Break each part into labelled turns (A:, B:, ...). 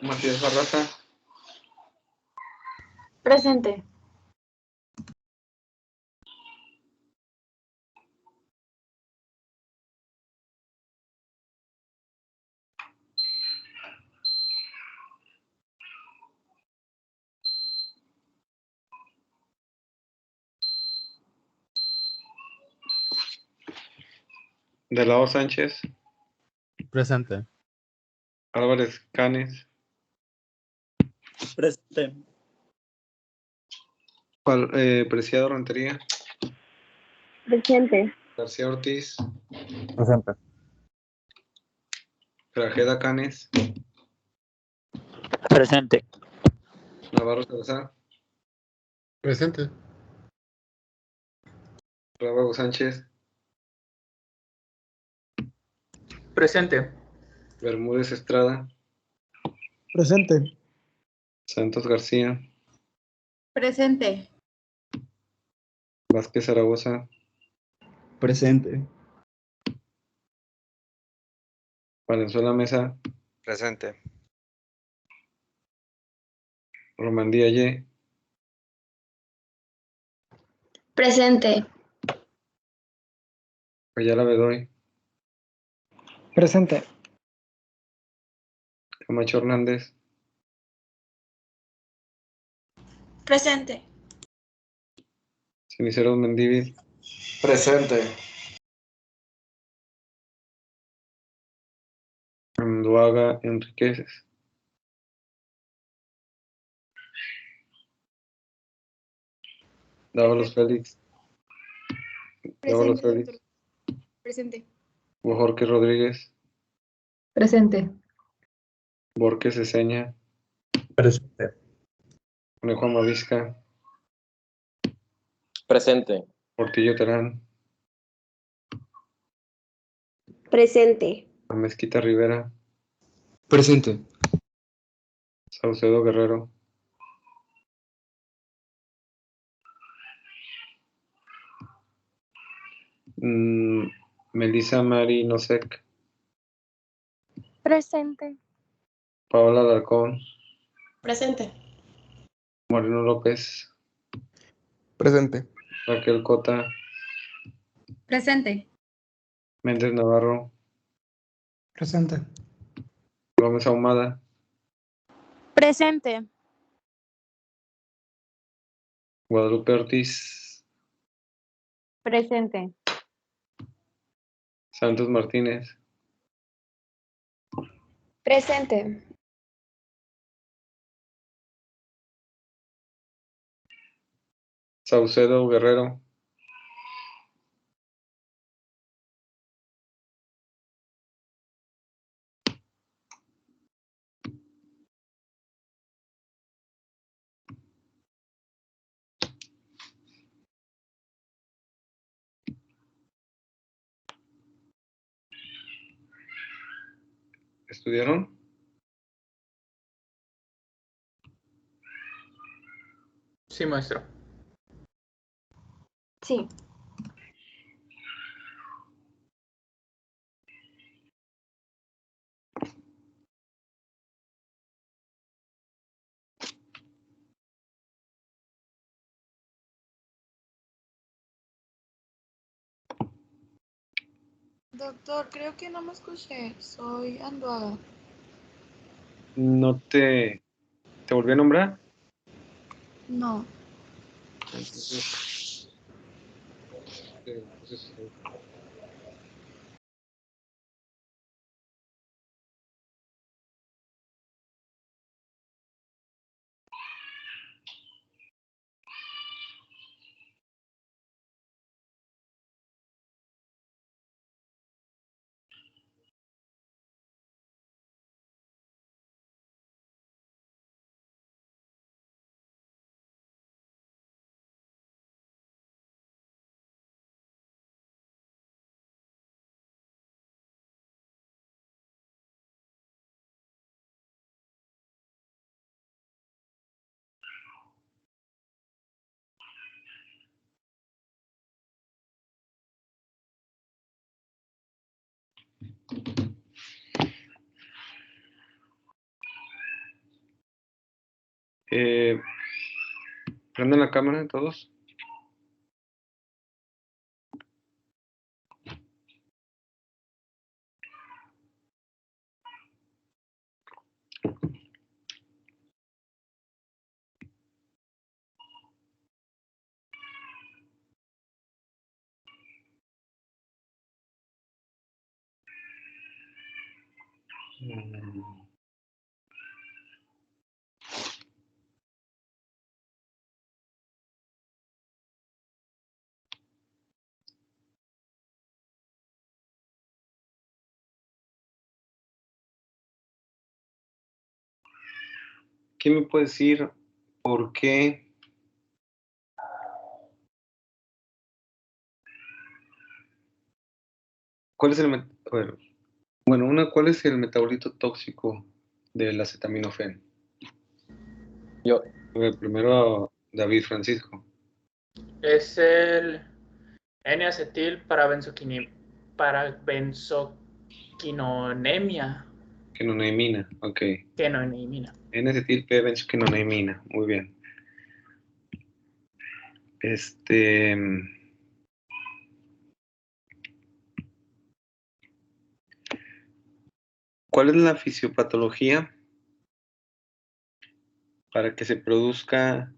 A: Matías Barraza,
B: Presente.
A: De la O Sánchez,
C: Presente.
A: Álvarez Canes,
D: Presente.
A: Preciado Rentería,
B: Presente.
A: García Ortiz,
C: Presente.
A: Grajeda Canes,
D: Presente.
A: Navarro Salazar,
E: Presente.
A: Rábago Sánchez,
D: Presente.
A: Bermúdez Estrada,
E: Presente.
A: Santos García,
B: Presente.
A: Vázquez Zaragoza,
D: Presente.
A: Valenzuela Mesa,
F: Presente.
A: Román Díaz,
B: Presente.
A: Ayala Bedoy,
E: Presente.
A: Camacho Hernández,
B: Presente.
A: Ceniceros Mendívil,
F: Presente.
A: Anduaga Enríquez, Dávalos Félix, Dávalos Félix,
B: Presente.
A: Bojorquez Rodríguez,
B: Presente.
A: Borges Eseña,
C: Presente.
A: Conejo Amavisca,
D: Presente.
A: Portillo Terán,
B: Presente.
A: Mezquita Rivera,
E: Presente.
A: Saucedo Guerrero, Melissa Mari Nosek,
B: Presente.
A: Paola Alarcón,
B: Presente.
A: Moreno López,
E: Presente.
A: Raquel Cota,
B: Presente.
A: Méndez Navarro,
E: Presente.
A: Gómez Ahumada,
B: Presente.
A: Guadalupe Ortiz,
B: Presente.
A: Santos Martínez,
B: Presente.
A: Saucedo Guerrero, ¿estudiaron?
D: Sí, maestro.
B: Sí.
G: Doctor, creo que no me escuché. Soy Anduaga.
A: ¿No te volví a nombrar?
G: No.
A: Entonces, Prendan la cámara todos. ¿Quién me puede decir por qué? ¿Cuál es el ¿cuál es el metabolito tóxico del acetaminofén?
H: Yo.
A: Primero David Francisco.
D: Es el N-acetil para benzoquinonemia.
A: Quinonemina, ok.
D: Quinonemina.
A: N-acetil P-benzoquinonemina, muy bien. ¿Cuál es la fisiopatología para que se produzca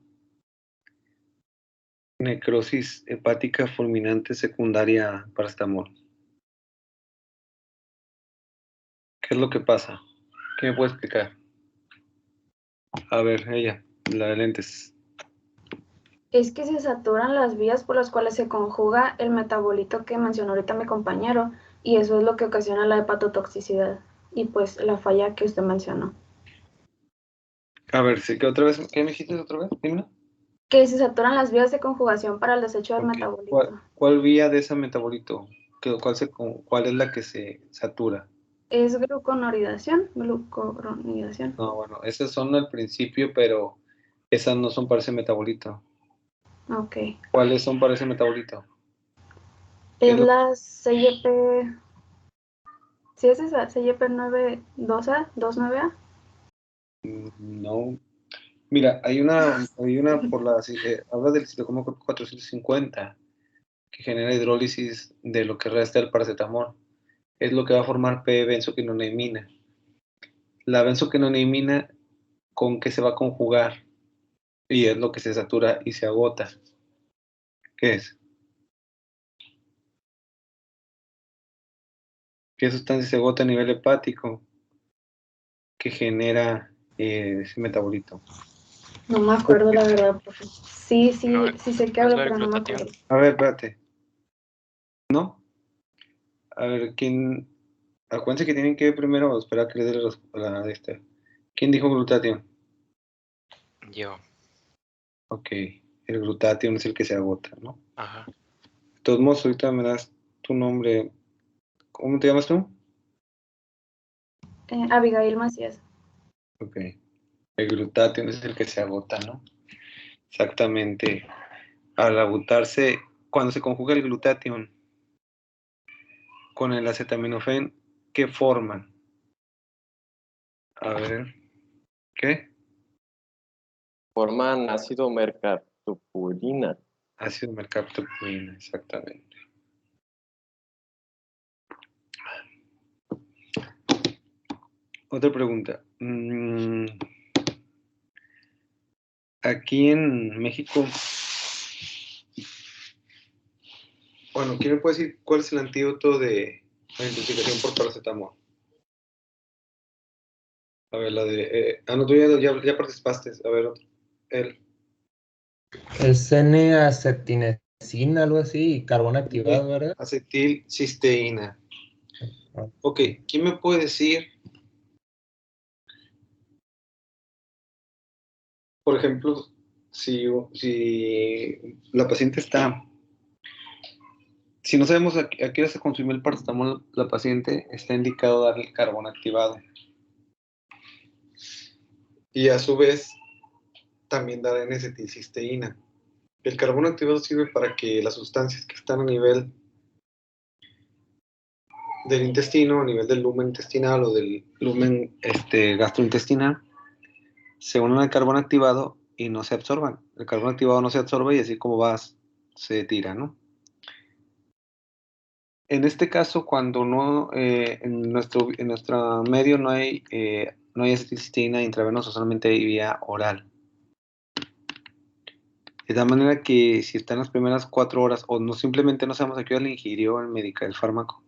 A: necrosis hepática fulminante secundaria a paracetamol? ¿Qué es lo que pasa? ¿Qué me puede explicar? A ver, ella, la de lentes.
B: Es que se saturan las vías por las cuales se conjuga el metabolito que mencionó ahorita mi compañero, y eso es lo que ocasiona la hepatotoxicidad y pues la falla que usted mencionó.
A: A ver, sí, que otra vez, ¿qué me dijiste otra vez? Dímelo.
B: Que se saturan las vías de conjugación para el desecho del
A: Ok.
B: metabolito.
A: ¿Cuál vía de ese metabolito? ¿Cuál es la que se satura?
B: Es glucuronidación.
A: No, bueno, esas son al principio, pero esas no son para ese metabolito.
B: Ok.
A: ¿Cuáles son para ese metabolito?
B: Es la CYP... ¿Sí es esa? CYP 92A, 29A.
A: No. Mira, hay una habla del citocromo 450 que genera hidrólisis de lo que resta del paracetamol. Es lo que va a formar P-benzoquinonemina. La benzoquinonemina, ¿con qué se va a conjugar? Y es lo que se satura y se agota. ¿Qué es? ¿Qué sustancia se agota a nivel hepático que genera ese metabolito?
B: No me acuerdo, la verdad. Sí sé que hablo,
F: ¿no es
B: pero no me
F: glutatión?
B: acuerdo.
A: A ver, espérate. ¿No? A ver, acuérdense que tienen que primero esperar que le dé la de esta. ¿Quién dijo glutatión?
F: Yo.
A: Ok, el glutatión es el que se agota, ¿no?
F: Ajá.
A: De todos modos, ahorita me das tu nombre. ¿Cómo te llamas tú?
B: Abigail Macías.
A: Ok. El glutatión es el que se agota, ¿no? Exactamente. Al agotarse, cuando se conjuga el glutatión con el acetaminofén, ¿qué forman? A ver, ¿qué?
H: Forman ácido mercaptopurina.
A: Ácido mercaptopurina, exactamente. Otra pregunta. Aquí en México, bueno, ¿quién me puede decir cuál es el antídoto de la intoxicación por paracetamol? A ver, la de... no, tú ya participaste. A ver, otro. Él.
C: Es N-acetinecina, algo así, y carbón activado, ¿verdad?
A: Acetilcisteína.
C: Ah.
A: Ok, ¿quién me puede decir, por ejemplo, si la paciente si no sabemos a qué hora se consumió el paracetamol, la paciente está indicado darle el carbón activado. Y a su vez, también dar N-acetilcisteína. El carbón activado sirve para que las sustancias que están a nivel del intestino, a nivel del lumen intestinal o del lumen gastrointestinal, se unen al carbón activado y no se absorban. El carbón activado no se absorbe y así como vas, se tira, ¿no? En este caso, cuando no, en nuestro medio no hay acetilcisteína intravenosa, solamente hay vía oral. De tal manera que si está en las primeras 4 horas, o no simplemente no sabemos a qué hora le ingirió el fármaco,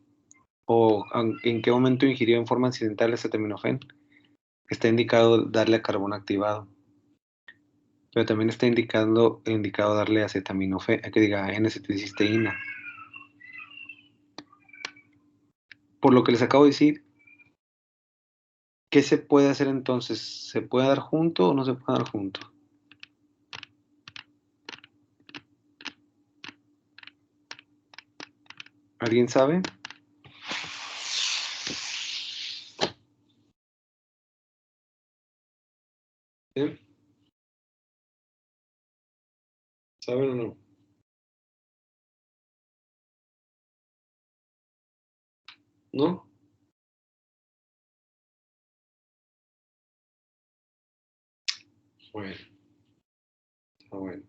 A: o en qué momento ingirió en forma accidental ese acetaminofén, está indicado darle a carbón activado. Pero también está indicado darle acetaminofén, que diga N-acetilcisteína. Por lo que les acabo de decir, ¿qué se puede hacer entonces? ¿Se puede dar junto o no se puede dar junto? ¿Alguien sabe? ¿Sí? ¿Saben o no? ¿No? Bueno, está bueno.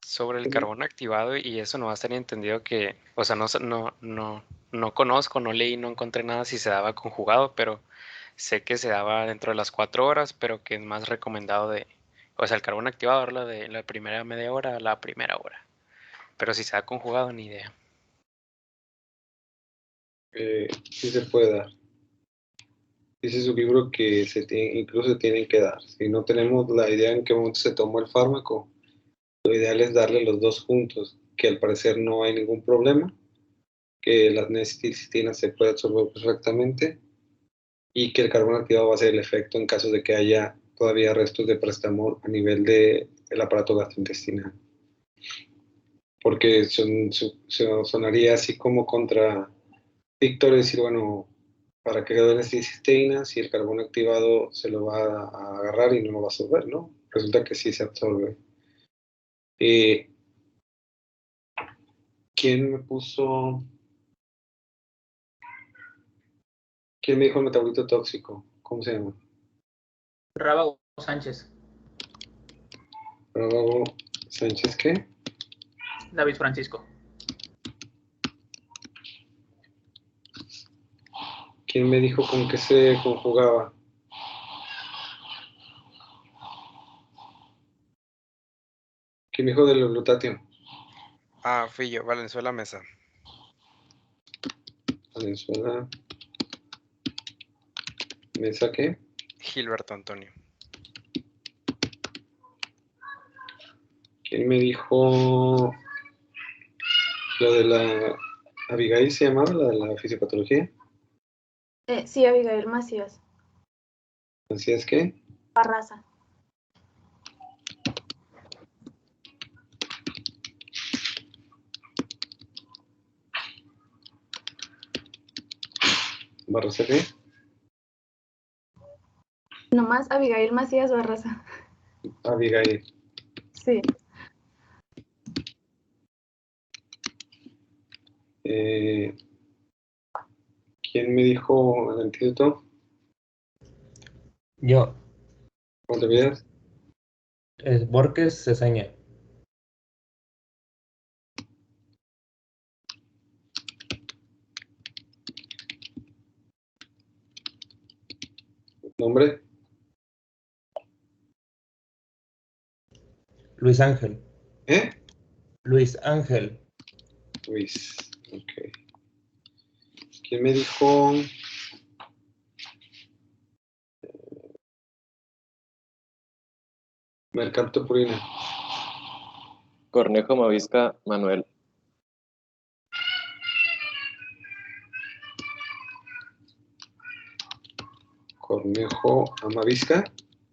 F: Sobre el carbón activado y eso no va a estar entendido que, o sea, no conozco, no leí, no encontré nada si se daba conjugado, pero sé que se daba dentro de las 4 horas, pero que es más recomendado o sea, el carbón activado darlo de la primera media hora a la primera hora. Pero si se da conjugado, ni idea.
A: Sí se puede dar. Dice su libro que incluso se tienen que dar. Si no tenemos la idea en qué momento se tomó el fármaco, lo ideal es darle los dos juntos, que al parecer no hay ningún problema, que la N-acetilcisteína se puede absorber perfectamente y que el carbón activado va a hacer el efecto en caso de que haya todavía restos de paracetamol a nivel del aparato gastrointestinal. Porque sonaría así como contradictorio decir, bueno, ¿para qué la N-acetilcisteína si el carbón activado se lo va a agarrar y no lo va a absorber, ¿no? Resulta que sí se absorbe. ¿Quién me puso? ¿Quién me dijo el metabolito tóxico? ¿Cómo se llama?
D: Rábago Sánchez.
A: Rábago Sánchez, ¿qué?
D: David Francisco.
A: ¿Quién me dijo con qué se conjugaba? ¿Quién me dijo del glutatión?
F: Ah, fui yo, Valenzuela Mesa.
A: Venezuela. ¿Mesa qué?
F: Gilberto Antonio.
A: ¿Quién me dijo lo de la Abigail se llamaba, la de la fisiopatología?
B: Sí, Abigail Macías.
A: Así es que.
B: Barraza.
A: ¿Barraza qué?
B: Nomás Abigail Macías Barraza.
A: Abigail.
B: Sí.
A: ¿Quién me dijo el antídoto?
C: Yo,
A: ¿Cómo te olvidas?
C: Borges Ceseña.
A: ¿Nombre?
C: Luis Ángel.
A: ¿Eh?
C: Luis Ángel.
A: Luis. Ok. ¿Quién me dijo? Mercaptopurina.
H: Cornejo Mavisca, Manuel.
A: Cornejo Amavisca.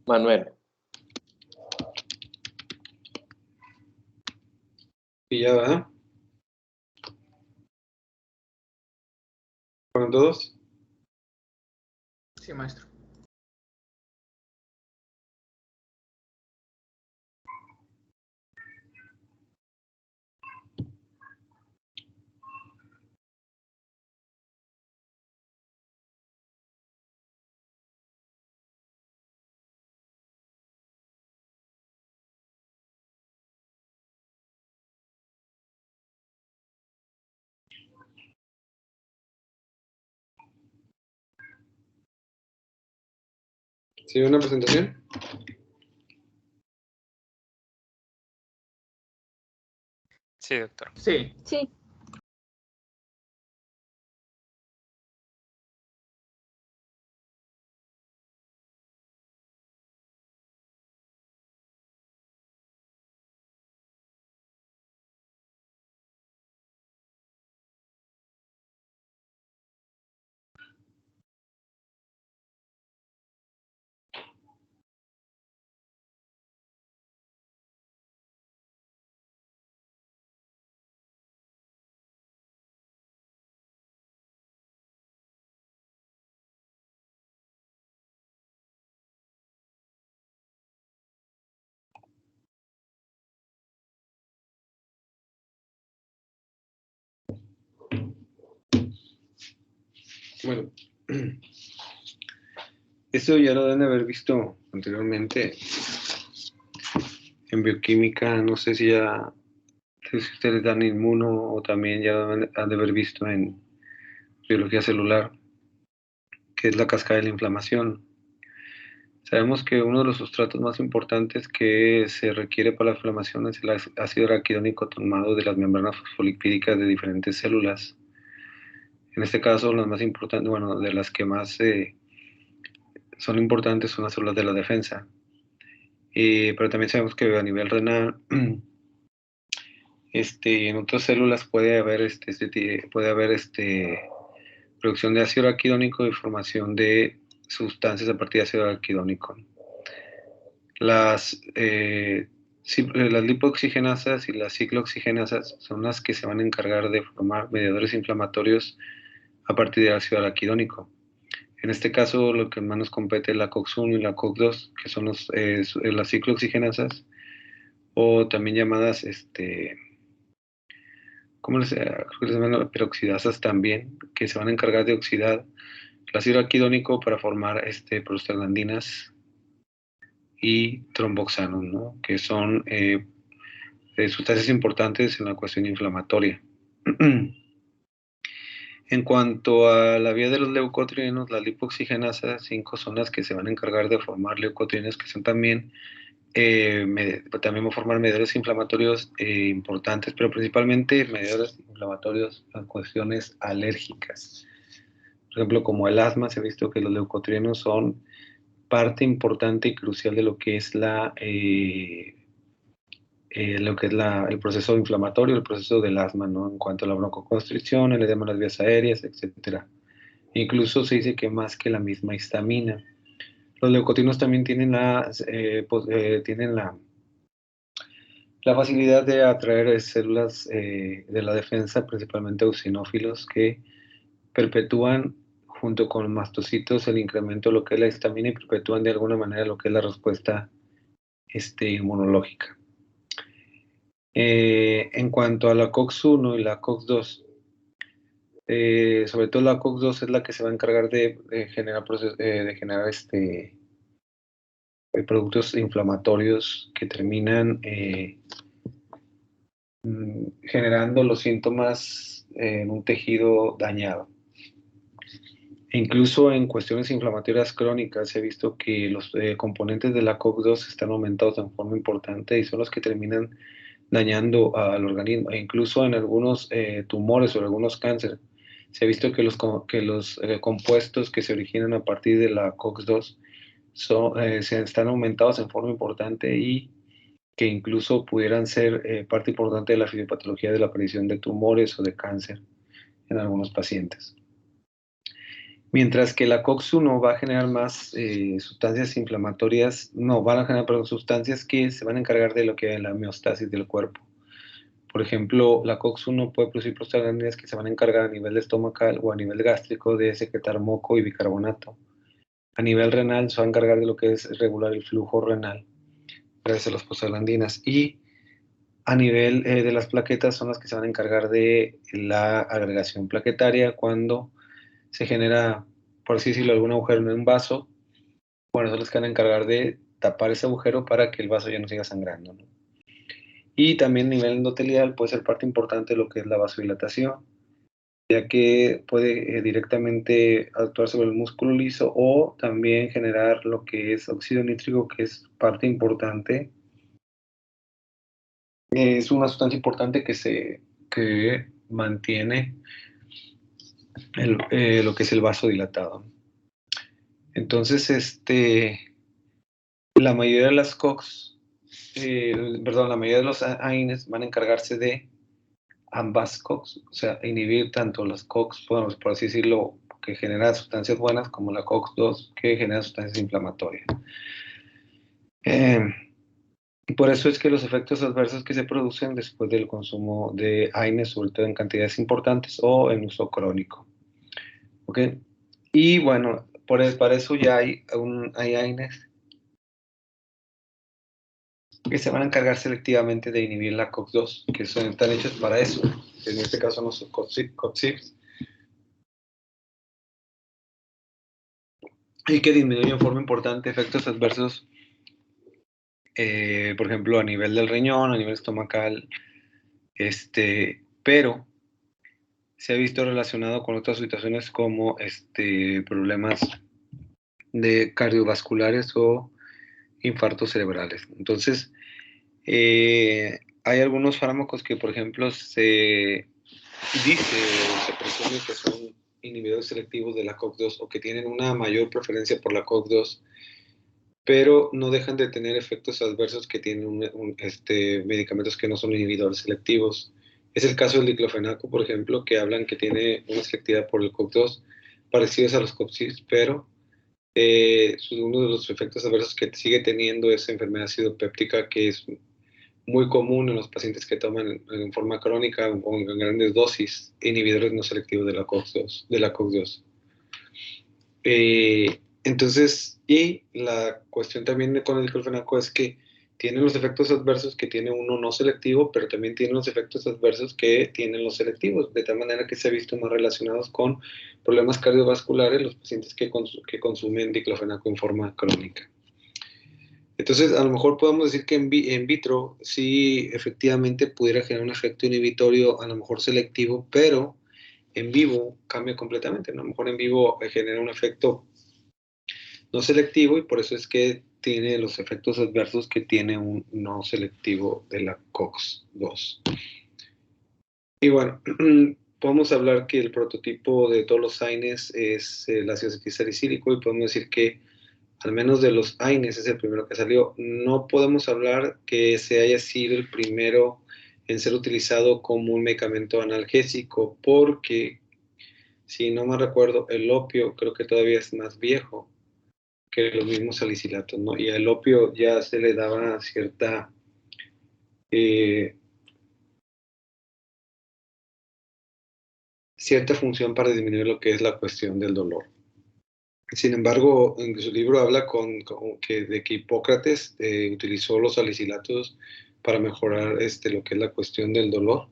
H: Manuel.
A: Y ya, ¿verdad? ¿Fueron todos?
D: Sí, maestro.
A: ¿Sí una presentación?
F: Sí, doctor.
D: Sí.
B: Sí.
A: Bueno, eso ya lo deben de haber visto anteriormente en bioquímica, no sé si ya, si ustedes dan inmuno o también ya han de haber visto en biología celular, que es la cascada de la inflamación. Sabemos que uno de los sustratos más importantes que se requiere para la inflamación es el ácido araquidónico tomado de las membranas fosfolipídicas de diferentes células. En este caso, las más importantes, bueno, de las que más son importantes son las células de la defensa. Pero también sabemos que a nivel renal, en otras células puede haber, producción de ácido araquidónico y formación de sustancias a partir de ácido araquidónico. Las lipoxigenasas y las ciclooxigenasas son las que se van a encargar de formar mediadores inflamatorios a partir del ácido araquidónico. En este caso, lo que más nos compete es la COX-1 y la COX-2, que son las ciclooxigenasas, o también llamadas, ¿cómo creo que les llaman peroxidasas también, que se van a encargar de oxidar el ácido araquidónico para formar prostaglandinas y tromboxanos, ¿no? Que son sustancias importantes en la cuestión inflamatoria. En cuanto a la vía de los leucotrienos, las lipoxigenasas 5 son las que se van a encargar de formar leucotrienos, que son también van a formar mediadores inflamatorios importantes, pero principalmente mediadores inflamatorios en cuestiones alérgicas. Por ejemplo, como el asma, se ha visto que los leucotrienos son parte importante y crucial de lo que es el proceso inflamatorio, el proceso del asma, ¿no? En cuanto a la broncoconstricción, el edema de las vías aéreas, etc. Incluso se dice que más que la misma histamina. Los leucotrienos también tienen la facilidad de atraer células de la defensa, principalmente eosinófilos, que perpetúan junto con mastocitos el incremento de lo que es la histamina y perpetúan de alguna manera lo que es la respuesta inmunológica. En cuanto a la COX-1 y la COX-2, sobre todo la COX-2 es la que se va a encargar de generar productos inflamatorios que terminan generando los síntomas en un tejido dañado. E incluso en cuestiones inflamatorias crónicas se ha visto que los componentes de la COX-2 están aumentados de forma importante y son los que terminan dañando al organismo. E incluso en algunos tumores o en algunos cánceres se ha visto que los compuestos que se originan a partir de la COX-2 se están aumentados en forma importante y que incluso pudieran ser parte importante de la fisiopatología de la aparición de tumores o de cáncer en algunos pacientes. Mientras que la COX-1 va a generar más sustancias inflamatorias, no, van a generar sustancias que se van a encargar de lo que es la homeostasis del cuerpo. Por ejemplo, la COX-1 puede producir prostaglandinas que se van a encargar a nivel estomacal o a nivel gástrico de secretar moco y bicarbonato. A nivel renal se va a encargar de lo que es regular el flujo renal gracias a las prostaglandinas. Y a nivel de las plaquetas son las que se van a encargar de la agregación plaquetaria cuando se genera, por así decirlo, algún agujero en un vaso. Bueno, son las que van a encargar de tapar ese agujero para que el vaso ya no siga sangrando, ¿no? Y también a nivel endotelial puede ser parte importante de lo que es la vasodilatación, ya que puede directamente actuar sobre el músculo liso o también generar lo que es óxido nítrico, que es parte importante. Es una sustancia importante que mantiene lo que es el vaso dilatado. Entonces, la mayoría de las COX, la mayoría de los AINES van a encargarse de ambas COX, o sea, inhibir tanto las COX, por así decirlo, que generan sustancias buenas, como la COX-2, que genera sustancias inflamatorias. Por eso es que los efectos adversos que se producen después del consumo de AINES, sobre todo en cantidades importantes o en uso crónico. ¿Ok? Y bueno, para eso ya hay AINES que se van a encargar selectivamente de inhibir la COX-2, que están hechos para eso. En este caso no son COX-CIPs. Y que disminuyen en forma importante efectos adversos, por ejemplo, a nivel del riñón, a nivel estomacal, pero se ha visto relacionado con otras situaciones como problemas de cardiovasculares o infartos cerebrales. Entonces, hay algunos fármacos que, por ejemplo, se dice o se presume que son inhibidores selectivos de la COX-2 o que tienen una mayor preferencia por la COX-2, pero no dejan de tener efectos adversos que tienen medicamentos que no son inhibidores selectivos. Es el caso del diclofenaco, por ejemplo, que hablan que tiene una selectividad por el COX-2 parecidos a los COX-6, pero uno de los efectos adversos que sigue teniendo es enfermedad acidopéptica, que es muy común en los pacientes que toman en forma crónica o en grandes dosis inhibidores no selectivos de la COX-2. Entonces, y la cuestión también con el diclofenaco es que tiene los efectos adversos que tiene uno no selectivo, pero también tiene los efectos adversos que tienen los selectivos, de tal manera que se ha visto más relacionados con problemas cardiovasculares los pacientes que consumen diclofenaco en forma crónica. Entonces, a lo mejor podemos decir que en vitro sí efectivamente pudiera generar un efecto inhibitorio, a lo mejor selectivo, pero en vivo cambia completamente, ¿no? A lo mejor en vivo genera un efecto no selectivo y por eso es que tiene los efectos adversos que tiene un no selectivo de la COX-2. Y bueno, podemos hablar que el prototipo de todos los AINES es el ácido acetilsalicílico y podemos decir que al menos de los AINES es el primero que salió. No podemos hablar que se haya sido el primero en ser utilizado como un medicamento analgésico porque, si no me recuerdo, el opio creo que todavía es más viejo que los mismos salicilatos, ¿no? Y al opio ya se le daba cierta función para disminuir lo que es la cuestión del dolor. Sin embargo, en su libro habla de que Hipócrates utilizó los salicilatos para mejorar lo que es la cuestión del dolor.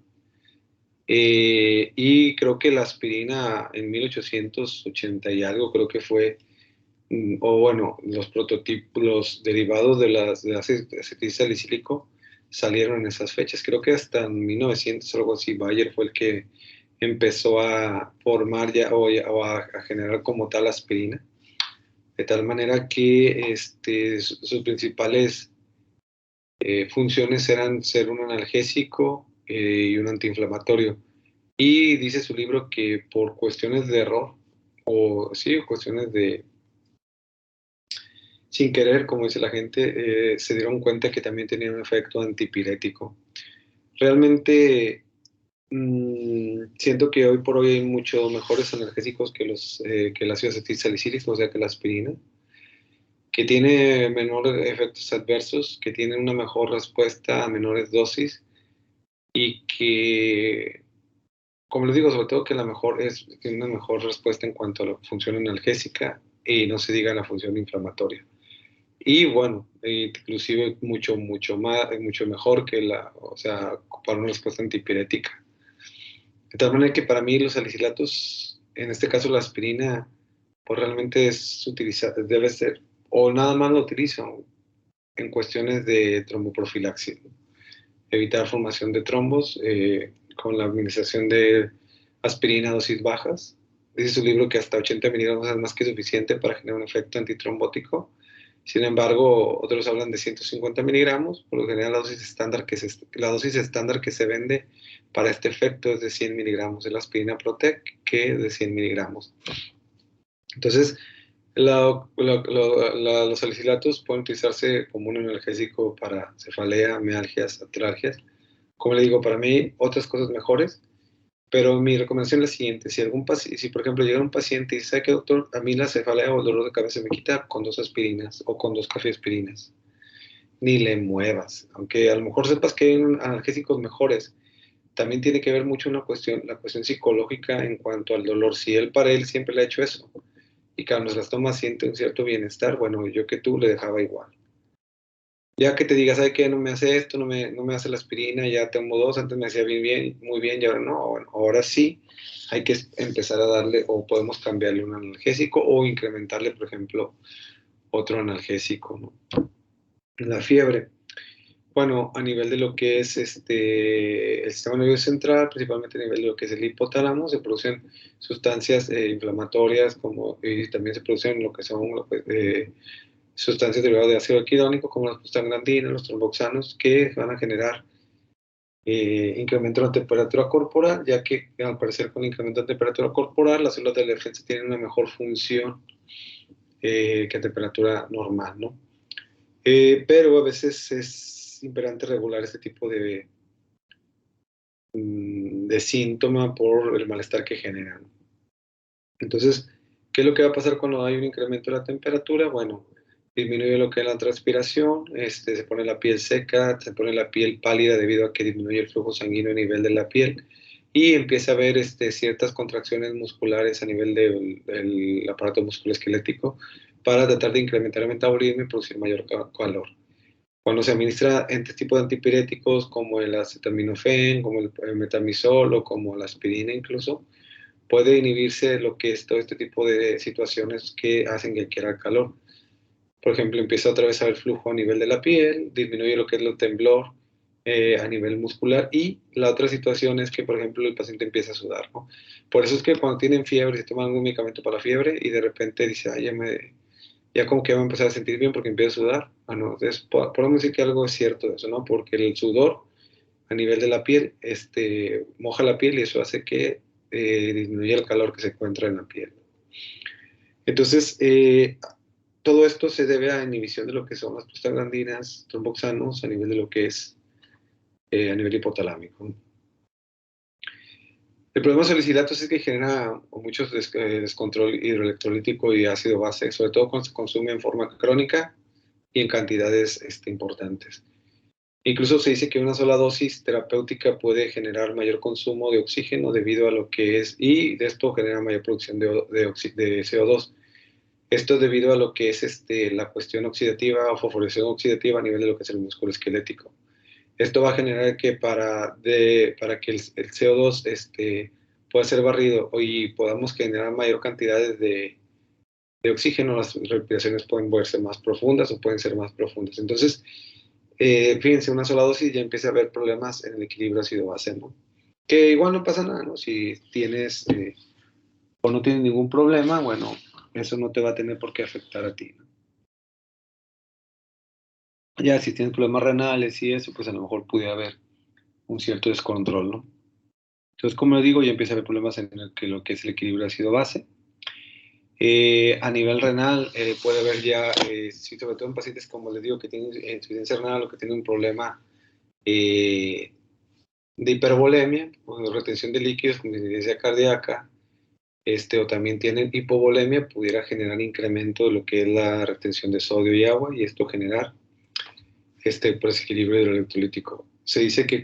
A: Y creo que la aspirina en 1880 y algo, creo que fue, los prototipos, los derivados de acetilsalicílico salieron en esas fechas. Creo que hasta en 1900 o algo así, Bayer fue el que empezó a formar o a generar como tal aspirina, de tal manera que sus principales funciones eran ser un analgésico y un antiinflamatorio. Y dice su libro que por cuestiones de error, cuestiones de sin querer, como dice la gente, se dieron cuenta que también tenía un efecto antipirético. Realmente siento que hoy por hoy hay mucho mejores analgésicos que el ácido acetilsalicílico, o sea que la aspirina, que tiene menores efectos adversos, que tienen una mejor respuesta a menores dosis y que, como les digo, sobre todo que tiene una mejor respuesta en cuanto a la función analgésica y no se diga la función inflamatoria. Y bueno, inclusive mucho mejor que para una respuesta antipirética. De tal manera que para mí los salicilatos, en este caso la aspirina, pues realmente debe ser, o nada más lo utilizo en cuestiones de tromboprofilaxis, ¿no? Evitar formación de trombos con la administración de aspirina a dosis bajas. Dice su libro que hasta 80 miligramos es más que suficiente para generar un efecto antitrombótico. Sin embargo, otros hablan de 150 miligramos. Por lo general, la dosis estándar que se vende para este efecto es de 100 miligramos de la aspirina Protec, que es de 100 miligramos. Entonces, los salicilatos pueden utilizarse como un analgésico para cefalea, mialgias, artralgias. Como le digo, para mí, otras cosas mejores. Pero mi recomendación es la siguiente: si por ejemplo llega un paciente y dice, ¿sabe qué, doctor? A mí la cefalea o el dolor de cabeza me quita con 2 aspirinas o con 2 cafeaspirinas. Ni le muevas. Aunque a lo mejor sepas que hay analgésicos mejores, también tiene que ver mucho la cuestión psicológica en cuanto al dolor. Si para él siempre le ha hecho eso y cuando se las toma siente un cierto bienestar, bueno, yo que tú le dejaba igual. Ya que te digas, ¿sabe qué? No me hace esto, no me hace la aspirina, ya tomo 2, antes me hacía muy bien, y ahora no. Bueno, ahora sí hay que empezar a darle, o podemos cambiarle un analgésico o incrementarle, por ejemplo, otro analgésico, ¿no? La fiebre. Bueno, a nivel de lo que es el sistema nervioso central, principalmente a nivel de lo que es el hipotálamo, se producen sustancias inflamatorias, y también se producen lo que son sustancias derivadas de ácido arquidónico, como las prostaglandinas, los tromboxanos, que van a generar incremento de la temperatura corporal, ya que al parecer con el incremento de temperatura corporal, las células de la defensa tienen una mejor función que a temperatura normal, ¿no? Pero a veces es imperante regular este tipo de síntoma por el malestar que generan. Entonces, ¿qué es lo que va a pasar cuando hay un incremento de la temperatura? Bueno, disminuye lo que es la transpiración, se pone la piel seca, se pone la piel pálida debido a que disminuye el flujo sanguíneo a nivel de la piel y empieza a haber ciertas contracciones musculares a nivel del aparato musculoesquelético para tratar de incrementar el metabolismo y producir mayor calor. Cuando se administra este tipo de antipiréticos como el acetaminofén, como el metamizol o como la aspirina incluso, puede inhibirse lo que es todo este tipo de situaciones que hacen que quiera calor. Por ejemplo, empieza otra vez a haber flujo a nivel de la piel, disminuye lo que es el temblor a nivel muscular, y la otra situación es que, por ejemplo, el paciente empieza a sudar, ¿no? Por eso es que cuando tienen fiebre, se toman algún medicamento para la fiebre y de repente dice, ay, ya como que va a empezar a sentir bien porque empieza a sudar. Bueno, entonces podemos decir que algo es cierto de eso, ¿no? Porque el sudor a nivel de la piel moja la piel y eso hace que disminuya el calor que se encuentra en la piel. Entonces, todo esto se debe a inhibición de lo que son las prostaglandinas, tromboxanos, a nivel de lo que es a nivel hipotalámico. El problema de los salicilatos es que genera mucho descontrol hidroelectrolítico y ácido base, sobre todo cuando se consume en forma crónica y en cantidades importantes. Incluso se dice que una sola dosis terapéutica puede generar mayor consumo de oxígeno debido a lo que es, y de esto genera mayor producción de CO2. Esto es debido a lo que es la cuestión oxidativa o fosforilación oxidativa a nivel de lo que es el músculo esquelético. Esto va a generar que para que el CO2 pueda ser barrido y podamos generar mayor cantidades de oxígeno, las respiraciones pueden verse más profundas o pueden ser más profundas. Entonces, fíjense, una sola dosis ya empieza a haber problemas en el equilibrio ácido-base, ¿no? Que igual no pasa nada, ¿no? Si tienes o no tienes ningún problema, bueno, eso no te va a tener por qué afectar a ti, ¿no? Ya si tienes problemas renales y eso, pues a lo mejor puede haber un cierto descontrol, ¿no? Entonces, como les digo, ya empieza a haber problemas en lo que es el equilibrio ácido-base. A nivel renal puede haber ya, sí, sobre todo en pacientes, como les digo, que tienen insuficiencia renal o que tienen un problema de hipervolemia o de retención de líquidos con insuficiencia cardíaca, o también tienen hipovolemia, pudiera generar incremento de lo que es la retención de sodio y agua y esto generar desequilibrio hidroelectrolítico. Se dice que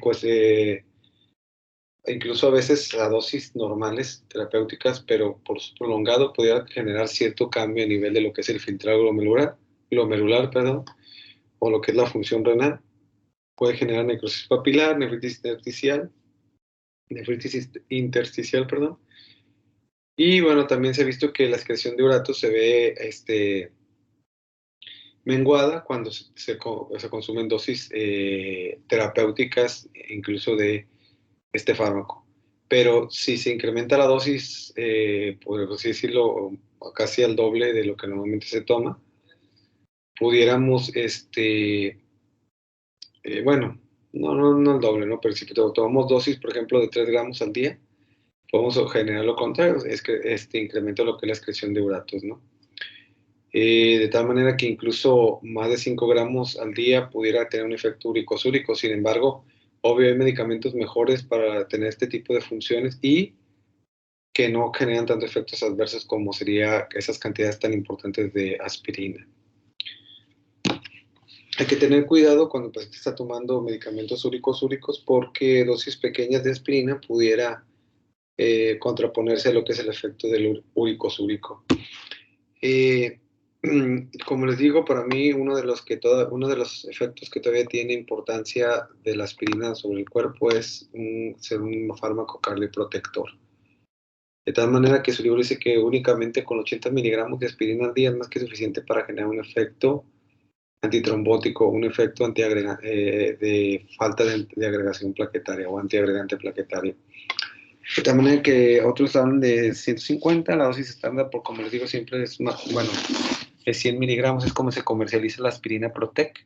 A: incluso a veces a dosis normales terapéuticas, pero por su prolongado pudiera generar cierto cambio a nivel de lo que es el filtrado glomerular, perdón, o lo que es la función renal. Puede generar necrosis papilar, nefritis intersticial, perdón. Y bueno, también se ha visto que la excreción de urato se ve menguada cuando se consumen dosis terapéuticas, incluso de este fármaco. Pero si se incrementa la dosis, por así decirlo, casi al doble de lo que normalmente se toma, pudiéramos, bueno, no el doble, ¿no? Pero si tomamos dosis, por ejemplo, de 3 gramos al día, podemos generar lo contrario, es que incrementa lo que es la excreción de uratos, ¿no? De tal manera que incluso más de 5 gramos al día pudiera tener un efecto uricosúrico. Sin embargo, obvio hay medicamentos mejores para tener este tipo de funciones y que no generan tantos efectos adversos como sería esas cantidades tan importantes de aspirina. Hay que tener cuidado cuando el paciente está tomando medicamentos uricosúricos porque dosis pequeñas de aspirina pudiera contraponerse a lo que es el efecto del uricosúrico. Como les digo, para mí uno de los efectos que todavía tiene importancia de la aspirina sobre el cuerpo es ser un fármaco cardioprotector. De tal manera que su libro dice que únicamente con 80 miligramos de aspirina al día es más que suficiente para generar un efecto antitrombótico, un efecto de falta de agregación plaquetaria o antiagregante plaquetario. De tal manera que otros hablan de 150, la dosis estándar, por como les digo, siempre es más, bueno, es 100 miligramos, es como se comercializa la aspirina Protec.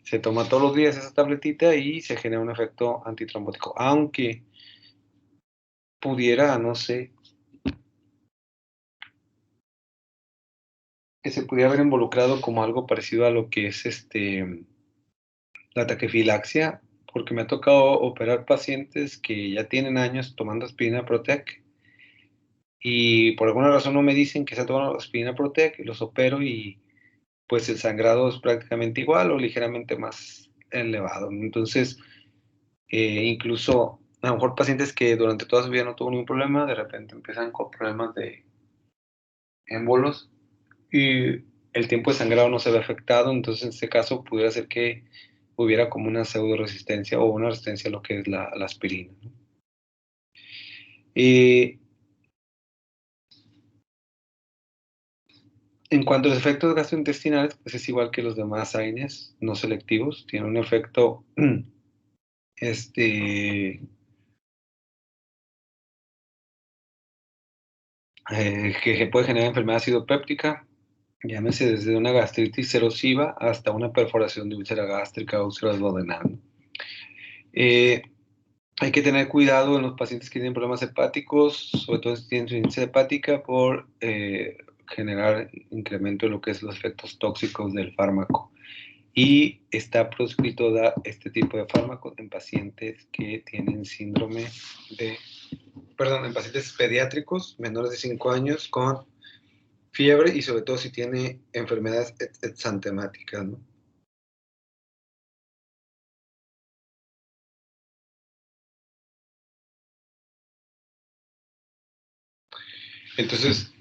A: Se toma todos los días esa tabletita y se genera un efecto antitrombótico, aunque pudiera, no sé, que se pudiera haber involucrado como algo parecido a lo que es la taquifilaxia, porque me ha tocado operar pacientes que ya tienen años tomando aspirina Protec y por alguna razón no me dicen que se toman aspirina Protec, los opero y pues el sangrado es prácticamente igual o ligeramente más elevado. Entonces, incluso a lo mejor pacientes que durante toda su vida no tuvo ningún problema, de repente empiezan con problemas de émbolos y el tiempo de sangrado no se ve afectado, entonces en este caso pudiera ser que hubiera como una pseudo resistencia o una resistencia a lo que es la aspirina, ¿no? En cuanto a los efectos gastrointestinales, pues es igual que los demás AINES no selectivos, tiene un efecto que puede generar enfermedad ácido péptica, llámese desde una gastritis erosiva hasta una perforación de úlcera gástrica o úlcera duodenal. Hay que tener cuidado en los pacientes que tienen problemas hepáticos, sobre todo si tienen insuficiencia hepática, por generar incremento en lo que es los efectos tóxicos del fármaco. Y está proscrito dar este tipo de fármacos en pacientes que tienen en pacientes pediátricos menores de 5 años con fiebre y sobre todo si tiene enfermedades exantemáticas, ¿no? Entonces,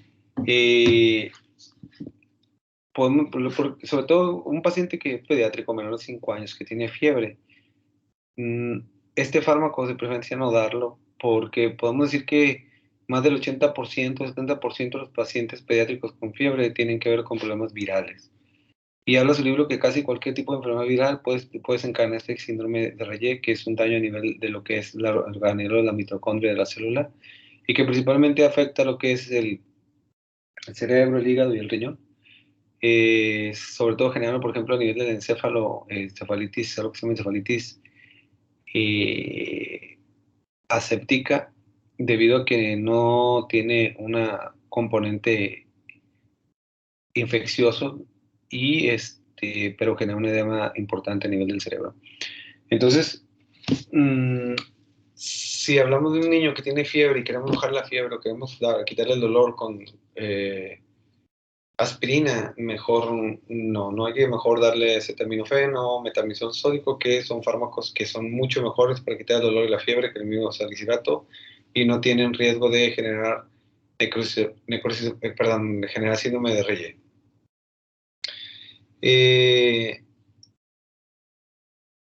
A: sobre todo un paciente que es pediátrico menor de 5 años que tiene fiebre, este fármaco de preferencia no darlo porque podemos decir que más del 80%, 70% de los pacientes pediátricos con fiebre tienen que ver con problemas virales. Y habla su libro que casi cualquier tipo de enfermedad viral puede desencadenar este síndrome de Reye, que es un daño a nivel de lo que es el organelo de la mitocondria de la célula y que principalmente afecta lo que es el cerebro, el hígado y el riñón. Sobre todo generando, por ejemplo, a nivel del encéfalo, encefalitis, algo que se llama encefalitis aséptica, debido a que no tiene una componente infeccioso y pero genera un edema importante a nivel del cerebro. Entonces, si hablamos de un niño que tiene fiebre y queremos bajar la fiebre o queremos quitarle el dolor con Aspirina, mejor no hay que mejor darle acetaminofeno, metamizol sódico, que son fármacos que son mucho mejores para quitar el dolor y la fiebre que el mismo salicilato y no tienen riesgo de generar de generar síndrome de Reye.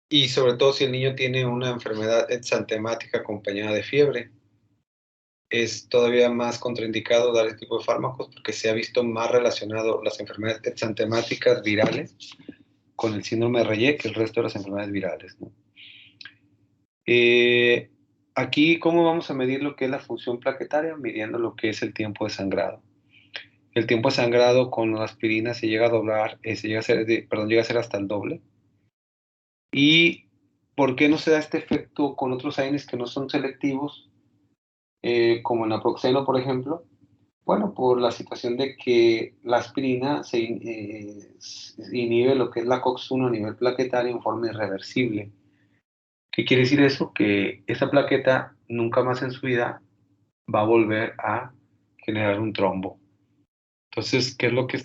A: Y sobre todo si el niño tiene una enfermedad exantemática acompañada de fiebre, es todavía más contraindicado dar este tipo de fármacos porque se ha visto más relacionado las enfermedades exantemáticas virales con el síndrome de Reye que el resto de las enfermedades virales, ¿no? Aquí, ¿cómo vamos a medir lo que es la función plaquetaria? Midiendo lo que es el tiempo de sangrado. El tiempo de sangrado con la aspirina se llega a doblar, llega a ser hasta el doble. ¿Y por qué no se da este efecto con otros AINES que no son selectivos, como el naproxeno, por ejemplo? Bueno, por la situación de que la aspirina se inhibe lo que es la COX-1 a nivel plaquetario en forma irreversible. ¿Qué quiere decir eso? Que esa plaqueta nunca más en su vida va a volver a generar un trombo. Entonces, ¿qué es lo que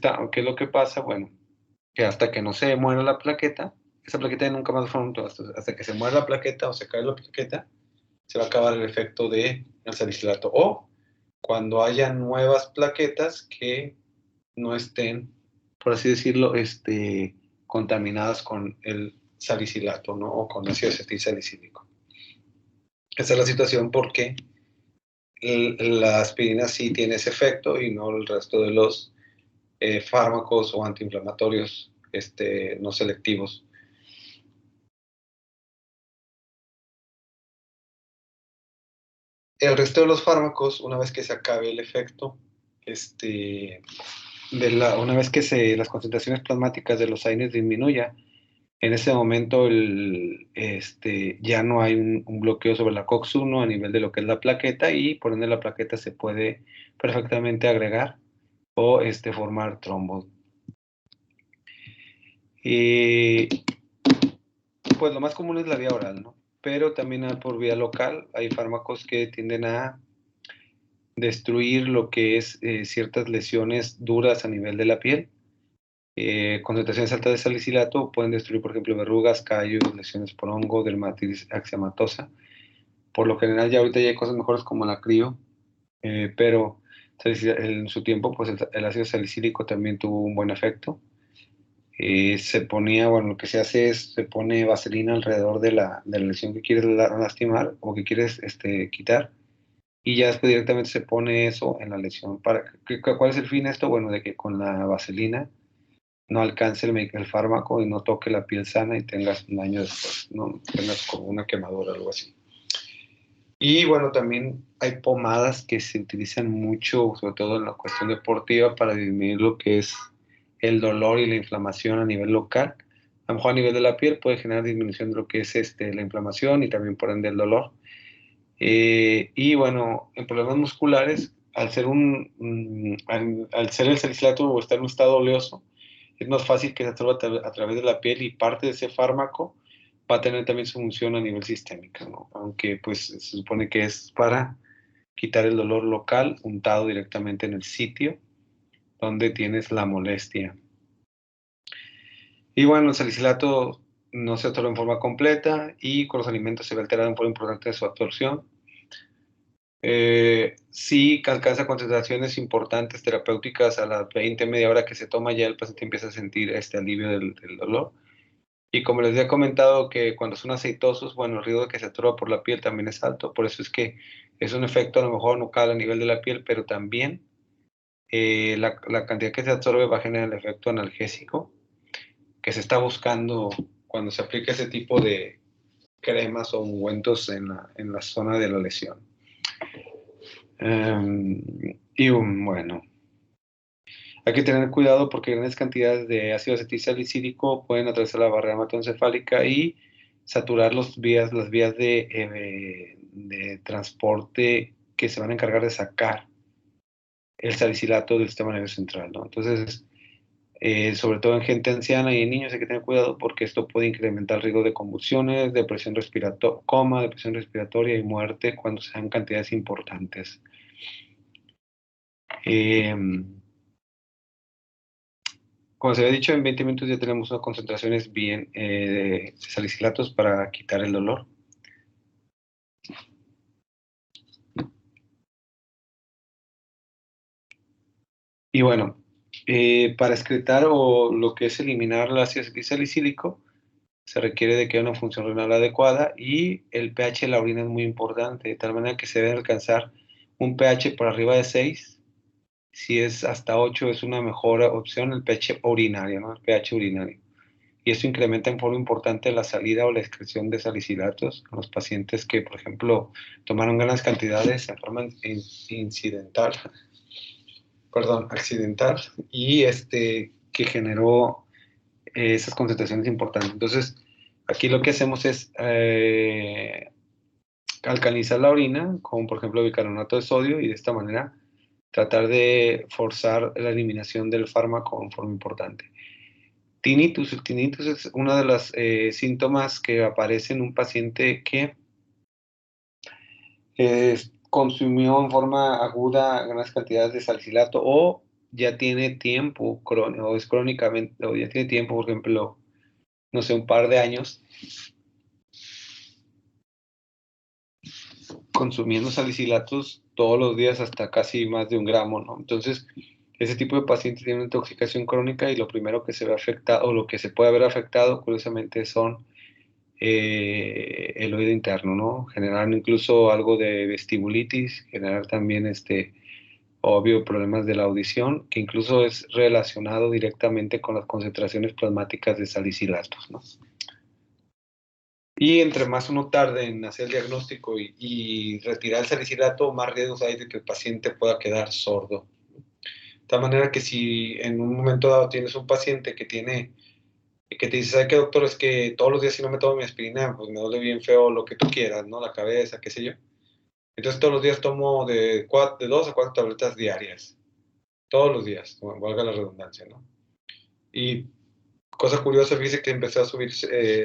A: pasa? Bueno, que hasta que no se muera la plaqueta, esa plaqueta nunca más forma un trombo. Hasta que se muera la plaqueta o se cae la plaqueta, se va a acabar el efecto del salicilato. O cuando haya nuevas plaquetas que no estén, por así decirlo, contaminadas con el salicilato, ¿no? O con ácido acetilsalicílico. Esa es la situación porque la aspirina sí tiene ese efecto y no el resto de los fármacos o antiinflamatorios no selectivos. El resto de los fármacos, una vez que se acabe el efecto, una vez que las concentraciones plasmáticas de los AINES disminuya, en ese momento ya no hay un bloqueo sobre la COX-1 a nivel de lo que es la plaqueta y por ende la plaqueta se puede perfectamente agregar o formar trombos. Pues lo más común es la vía oral, ¿no? Pero también por vía local hay fármacos que tienden a destruir lo que es ciertas lesiones duras a nivel de la piel. Concentraciones altas de salicilato pueden destruir, por ejemplo, verrugas, callos, lesiones por hongo, dermatitis axematosa. Por lo general ya ahorita ya hay cosas mejores como la crio, pero en su tiempo pues el ácido salicílico también tuvo un buen efecto. Se ponía, bueno, lo que se hace es, se pone vaselina alrededor de la lesión que quieres lastimar o que quieres quitar, y ya después directamente se pone eso en la lesión. ¿Cuál es el fin de esto? Bueno, de que con la vaselina no alcance el fármaco y no toque la piel sana y tengas un daño después, no tengas como una quemadura o algo así. Y bueno, también hay pomadas que se utilizan mucho, sobre todo en la cuestión deportiva, para disminuir lo que es el dolor y la inflamación a nivel local. A lo mejor a nivel de la piel puede generar disminución de lo que es la inflamación y también por ende el dolor. Y bueno, en problemas musculares, al ser al ser el salicilato o estar en un estado oleoso, es más fácil que se absorba a través de la piel y parte de ese fármaco va a tener también su función a nivel sistémico, ¿no? Aunque pues se supone que es para quitar el dolor local untado directamente en el sitio donde tienes la molestia. Y bueno, el salicilato no se absorbe en forma completa y con los alimentos se ve alterado en forma importante de su absorción. Sí alcanza concentraciones importantes terapéuticas a las 20, media hora que se toma, ya el paciente empieza a sentir este alivio del dolor. Y como les había comentado que cuando son aceitosos, bueno, el riesgo de que se absorba por la piel también es alto, por eso es que es un efecto a lo mejor local a nivel de la piel, pero también la cantidad que se absorbe va a generar el efecto analgésico que se está buscando cuando se aplica ese tipo de cremas o ungüentos en la zona de la lesión. Y bueno, hay que tener cuidado porque grandes cantidades de ácido acetilsalicílico pueden atravesar la barrera hematoencefálica y saturar las vías de transporte que se van a encargar de sacar el salicilato del sistema nervioso central, ¿no? Entonces, sobre todo en gente anciana y en niños hay que tener cuidado porque esto puede incrementar el riesgo de convulsiones, depresión respiratoria y muerte cuando sean cantidades importantes. como se había dicho, en 20 minutos ya tenemos unas concentraciones bien de salicilatos para quitar el dolor. Y bueno, para excretar o lo que es eliminar el ácido salicílico, se requiere de que haya una función renal adecuada y el pH de la orina es muy importante, de tal manera que se debe alcanzar un pH por arriba de 6. Si es hasta 8 es una mejor opción el pH urinario, ¿no? El pH urinario. Y eso incrementa en forma importante la salida o la excreción de salicilatos en los pacientes que, por ejemplo, tomaron grandes cantidades en forma accidental, y que generó esas concentraciones importantes. Entonces, aquí lo que hacemos es alcalinizar la orina con, por ejemplo, bicarbonato de sodio y de esta manera tratar de forzar la eliminación del fármaco en forma importante. Tinnitus. El tinnitus es uno de los síntomas que aparece en un paciente que consumió en forma aguda grandes cantidades de salicilato o ya tiene tiempo crónico, o es crónicamente, o ya tiene tiempo, por ejemplo, no sé, un par de años consumiendo salicilatos todos los días hasta casi más de 1 gramo, ¿no? Entonces, ese tipo de paciente tiene una intoxicación crónica y lo primero que se ve afectado, o lo que se puede haber afectado, curiosamente, son el oído interno, ¿no? Generar incluso algo de vestibulitis, generar también obvio problemas de la audición, que incluso es relacionado directamente con las concentraciones plasmáticas de salicilatos, ¿no? Y entre más uno tarde en hacer el diagnóstico y retirar el salicilato, más riesgos hay de que el paciente pueda quedar sordo. De tal manera que si en un momento dado tienes un paciente que te dice, ¿sabe qué, doctor? Es que todos los días si no me tomo mi aspirina, pues me duele bien feo lo que tú quieras, ¿no? La cabeza, qué sé yo. Entonces todos los días tomo de 2 a 4 tabletas diarias. Todos los días, valga la redundancia, ¿no? Y cosa curiosa, fíjese que empecé a subir,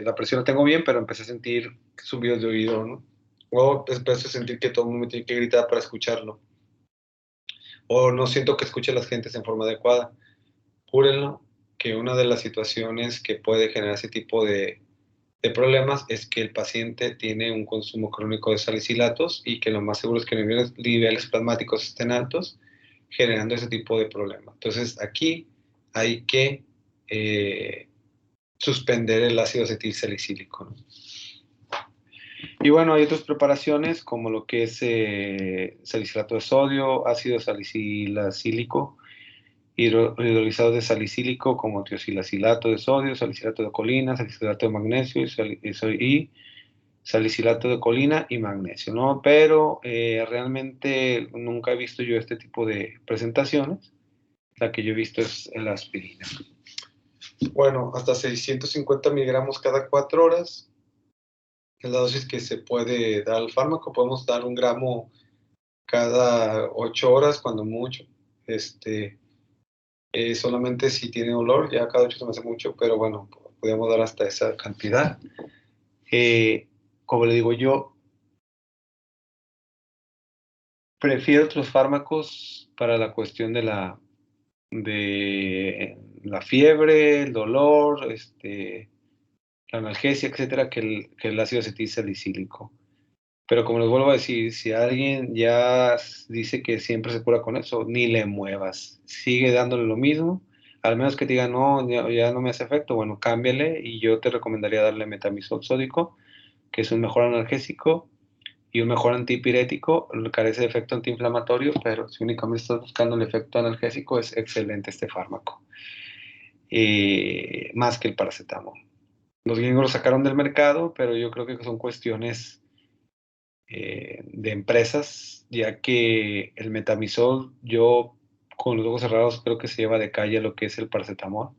A: la presión la tengo bien, pero empecé a sentir subidos de oído, ¿no? O empecé a sentir que todo el mundo me tiene que gritar para escucharlo. O no siento que escuche a las gentes en forma adecuada. Júrenlo que una de las situaciones que puede generar ese tipo de problemas es que el paciente tiene un consumo crónico de salicilatos y que lo más seguro es que los niveles plasmáticos estén altos, generando ese tipo de problema. Entonces, aquí hay que suspender el ácido acetilsalicílico, ¿no? Y bueno, hay otras preparaciones como lo que es salicilato de sodio, ácido salicílico, hidrolizado de salicílico como tiocilacilato de sodio, salicilato de colina, salicilato de magnesio y salicilato de colina y magnesio, ¿no? Pero realmente nunca he visto yo este tipo de presentaciones. La que yo he visto es la aspirina. Bueno, hasta 650 miligramos cada 4 horas. Es la dosis que se puede dar al fármaco. Podemos dar 1 gramo cada 8 horas, cuando mucho. Solamente si tiene dolor, ya cada 8 se me hace mucho, pero bueno, podemos dar hasta esa cantidad. Como le digo yo, prefiero otros fármacos para la cuestión de la fiebre, el dolor, la analgesia, etcétera, que el ácido acetilsalicílico. Pero como les vuelvo a decir, si alguien ya dice que siempre se cura con eso, ni le muevas. Sigue dándole lo mismo. Al menos que te diga, no, ya no me hace efecto, bueno, cámbiale y yo te recomendaría darle metamizol sódico, que es un mejor analgésico y un mejor antipirético. Carece de efecto antiinflamatorio, pero si únicamente estás buscando el efecto analgésico, es excelente este fármaco. Más que el paracetamol. Los gringos lo sacaron del mercado, pero yo creo que son cuestiones de empresas, ya que el metamizol, yo con los ojos cerrados creo que se lleva de calle lo que es el paracetamol.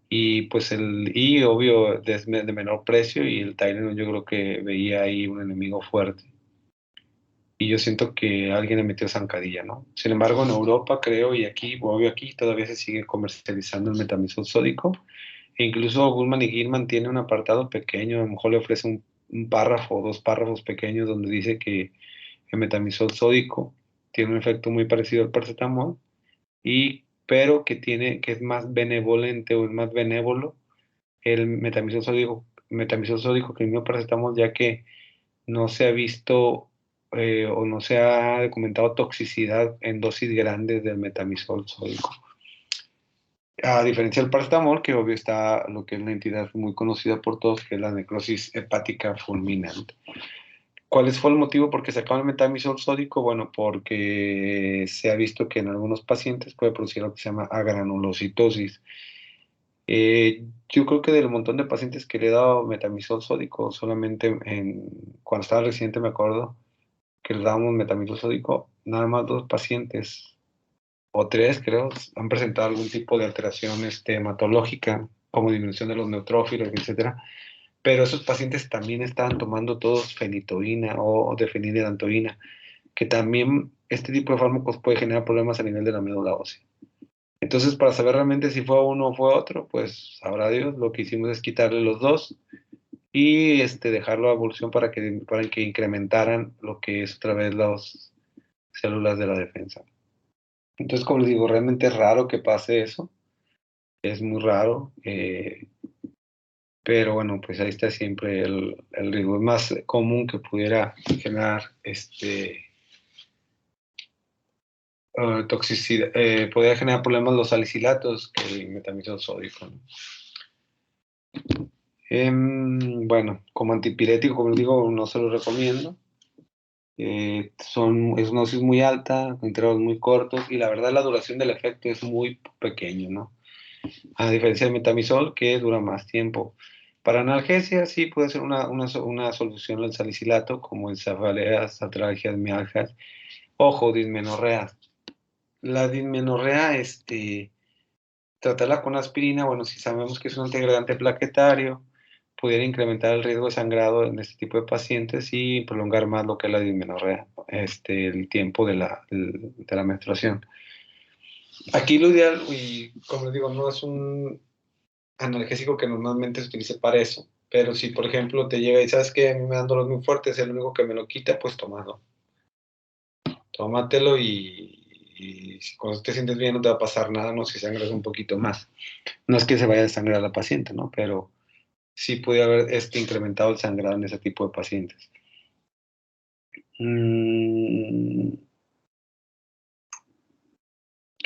A: Y pues obvio, de menor precio, y el Tylenol yo creo que veía ahí un enemigo fuerte. Y yo siento que alguien le metió zancadilla, ¿no? Sin embargo, en Europa creo, y aquí, obvio aquí, todavía se sigue comercializando el metamizol sódico. E incluso Goodman y Gilman tiene un apartado pequeño, a lo mejor le ofrece un párrafo o 2 párrafos pequeños donde dice que el metamizol sódico tiene un efecto muy parecido al paracetamol y pero que es más benevolente o es más benévolo el metamizol sódico que el mismo paracetamol, ya que no se ha visto o no se ha documentado toxicidad en dosis grandes del metamizol sódico. A diferencia del paracetamol, que obvio está lo que es una entidad muy conocida por todos, que es la necrosis hepática fulminante. ¿Cuál fue el motivo por qué sacaban el metamizol sódico? Bueno, porque se ha visto que en algunos pacientes puede producir lo que se llama agranulocitosis. Yo creo que del montón de pacientes que le he dado metamizol sódico, solamente cuando estaba residente me acuerdo que le dábamos metamizol sódico, nada más 2 pacientes, o 3 creo, han presentado algún tipo de alteración hematológica, como disminución de los neutrófilos, etcétera. Pero esos pacientes también estaban tomando todos fenitoína o fenidelantoína, que también este tipo de fármacos puede generar problemas a nivel de la médula ósea. Entonces, para saber realmente si fue uno o fue otro, pues sabrá Dios, lo que hicimos es quitarle los 2 y dejarlo a evolución para que incrementaran lo que es otra vez las células de la defensa. Entonces, como les digo, realmente es raro que pase eso, es muy raro, pero bueno, pues ahí está siempre el riesgo. Es más común que pudiera generar toxicidad, podría generar problemas los salicilatos que el metamizol sódico, ¿no? Bueno, como antipirético, como les digo, no se lo recomiendo. Es una dosis muy alta, intervalos muy cortos, y la verdad la duración del efecto es muy pequeño, ¿no? A diferencia del metamizol, que dura más tiempo. Para analgesia, sí puede ser una solución el salicilato, como el cefaleas, atralgias, mialgias. Ojo, dismenorrea. La dismenorrea, tratarla con aspirina, bueno, si sabemos que es un antiagregante plaquetario, pudiera incrementar el riesgo de sangrado en este tipo de pacientes y prolongar más lo que es la dismenorrea, el tiempo de la menstruación. Aquí lo ideal, y como les digo, no es un analgésico que normalmente se utilice para eso, pero si por ejemplo te llega y sabes que a mí me dan dolores muy fuertes, es el único que me lo quita, pues tómatelo y cuando te sientes bien no te va a pasar nada, no si sangras un poquito más. No es que se vaya a desangrar la paciente, ¿no? Pero sí puede haber incrementado el sangrado en ese tipo de pacientes. ¿Qué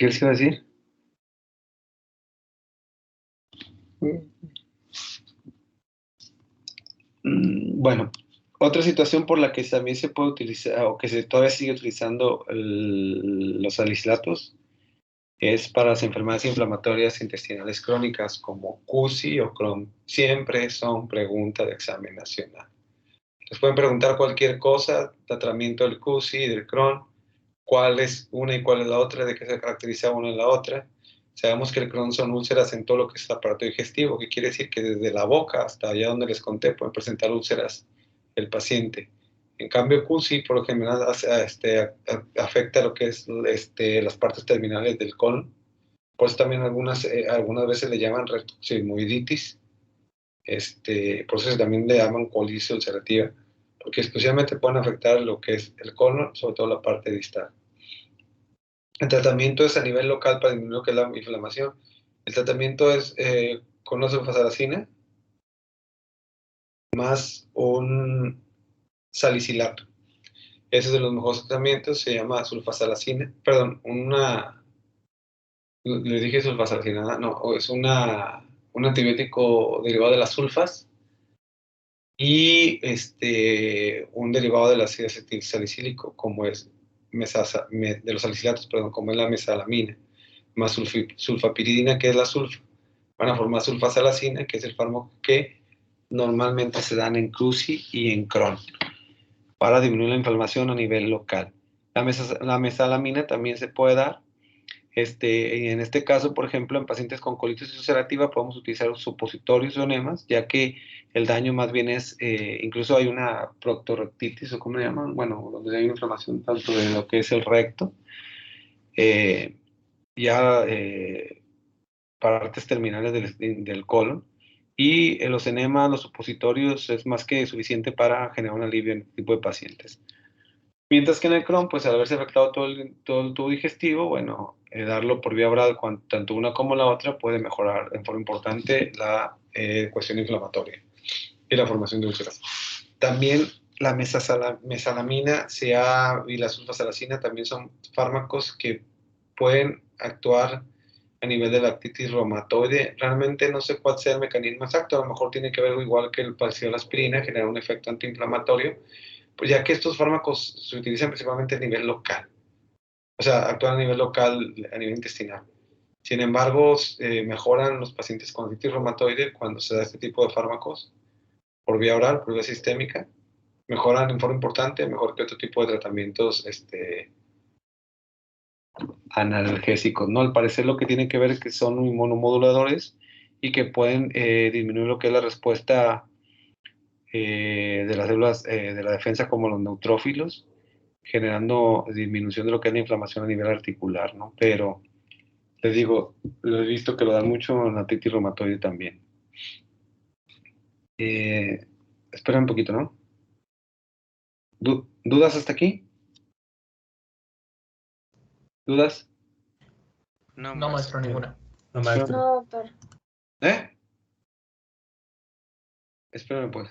A: les iba a decir? Bueno, otra situación por la que también se puede utilizar, o que todavía sigue utilizando los salicilatos, es para las enfermedades inflamatorias intestinales crónicas como CUSI o Crohn. Siempre son preguntas de examen nacional. Les pueden preguntar cualquier cosa, tratamiento del CUSI y del Crohn, cuál es una y cuál es la otra, de qué se caracteriza una y la otra. Sabemos que el Crohn son úlceras en todo lo que es el aparato digestivo, que quiere decir que desde la boca hasta allá donde les conté pueden presentar úlceras el paciente. En cambio, CUSI por lo general afecta lo que es las partes terminales del colon. Por eso también algunas veces le llaman retrosigmoiditis. Por eso también le llaman colitis ulcerativa, porque especialmente pueden afectar lo que es el colon, sobre todo la parte distal. El tratamiento es a nivel local para disminuir lo que es la inflamación. El tratamiento es con una sulfasalacina más un salicilato. Ese es de los mejores tratamientos, se llama sulfasalacina. Perdón, le dije sulfasalacina, no, es un antibiótico derivado de las sulfas y un derivado del ácido acetilsalicílico, como es de los salicilatos, perdón, como es la mesalamina, más sulfapiridina, que es la sulfa. Van a formar sulfasalacina, que es el fármaco que normalmente se dan en CUSI y en Crohn, para disminuir la inflamación a nivel local. La mesalamina también se puede dar. Y en este caso, por ejemplo, en pacientes con colitis ulcerativa podemos utilizar supositorios o enemas, ya que el daño más bien es, incluso hay una proctorrectitis, o como le llaman, bueno, donde hay una inflamación tanto de lo que es el recto, partes terminales del colon, y los enemas, los supositorios, es más que suficiente para generar un alivio en este tipo de pacientes. Mientras que en el Crohn, pues al haberse afectado todo el tubo digestivo, bueno, darlo por vía oral, tanto una como la otra, puede mejorar en forma importante la cuestión inflamatoria y la formación de úlceras. También la mesalamina y la sulfasalacina también son fármacos que pueden actuar a nivel de la artritis reumatoide. Realmente no sé cuál sea el mecanismo exacto, a lo mejor tiene que ver igual que el parecido a la aspirina, generar un efecto antiinflamatorio, pues ya que estos fármacos se utilizan principalmente a nivel local, o sea, actúan a nivel local, a nivel intestinal. Sin embargo, mejoran los pacientes con artritis reumatoide cuando se da este tipo de fármacos por vía oral, por vía sistémica, mejoran en forma importante, mejor que otro tipo de tratamientos analgésicos, ¿no? Al parecer lo que tiene que ver es que son inmunomoduladores y que pueden disminuir lo que es la respuesta de las células de la defensa como los neutrófilos, generando disminución de lo que es la inflamación a nivel articular, ¿no? Pero les digo, lo he visto que lo dan mucho en la artritis reumatoide también. Espera un poquito, ¿no? ¿Dudas hasta aquí? ¿Dudas?
F: No,
D: No, maestro, ninguna.
C: No, maestro.
B: No, doctor.
A: ¿Eh? Espérame, pues.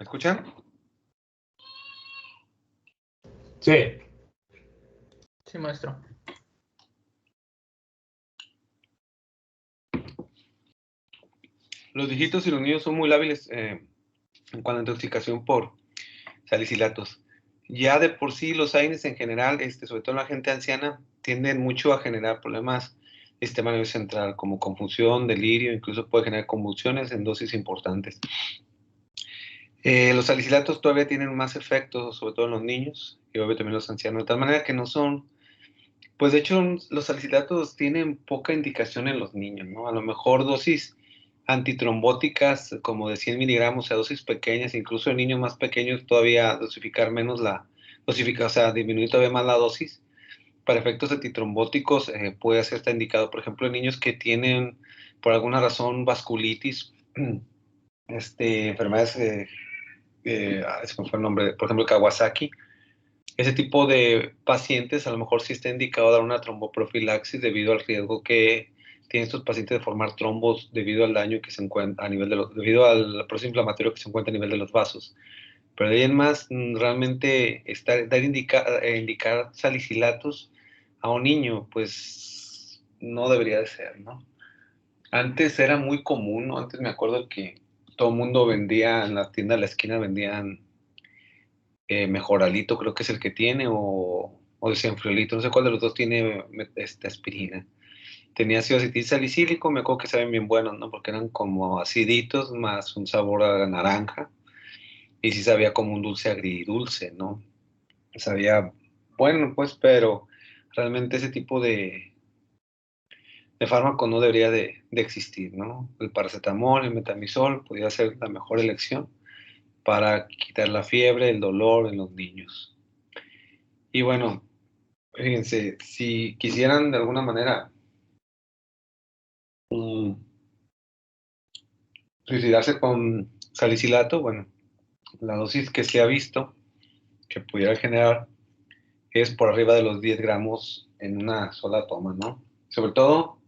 A: ¿Me escuchan?
C: Sí.
D: Sí, maestro.
A: Los viejitos y los niños son muy lábiles en cuanto a intoxicación por salicilatos. Ya de por sí los AINES en general, sobre todo en la gente anciana, tienden mucho a generar problemas del sistema nervioso central, como confusión, delirio, incluso puede generar convulsiones en dosis importantes. Los salicilatos todavía tienen más efectos, sobre todo en los niños, y obviamente también los ancianos, de tal manera que no son, pues de hecho los salicilatos tienen poca indicación en los niños, ¿no? A lo mejor dosis antitrombóticas como de 100 miligramos, o sea, dosis pequeñas, incluso en niños más pequeños todavía dosificar menos o sea, disminuir todavía más la dosis. Para efectos antitrombóticos puede ser está indicado, por ejemplo, en niños que tienen por alguna razón vasculitis, enfermedades, se me fue el nombre, por ejemplo, Kawasaki. Ese tipo de pacientes a lo mejor sí está indicado dar una tromboprofilaxis debido al riesgo que tienen estos pacientes de formar trombos debido al daño que se encuentra a nivel debido al proceso inflamatorio que se encuentra a nivel de los vasos. Pero de ahí en más, realmente indicar salicilatos a un niño, pues no debería de ser, ¿no? Antes era muy común, ¿no? Antes me acuerdo que todo el mundo vendía, en la tienda de la esquina vendían Mejoralito, creo que es el que tiene, o Desenfriolito, no sé cuál de los dos tiene aspirina. Tenía ácido acetil salicílico, me acuerdo que saben bien buenos, ¿no? Porque eran como aciditos, más un sabor a naranja, y sí sabía como un dulce agridulce, ¿no? Sabía bueno, pues, pero realmente ese tipo de fármaco no debería de existir, ¿no? El paracetamol, el metamizol, podría ser la mejor elección para quitar la fiebre, el dolor en los niños. Y bueno, fíjense, si quisieran de alguna manera suicidarse con salicilato, bueno, la dosis que se ha visto que pudiera generar es por arriba de los 10 gramos en una sola toma, ¿no? Sobre todo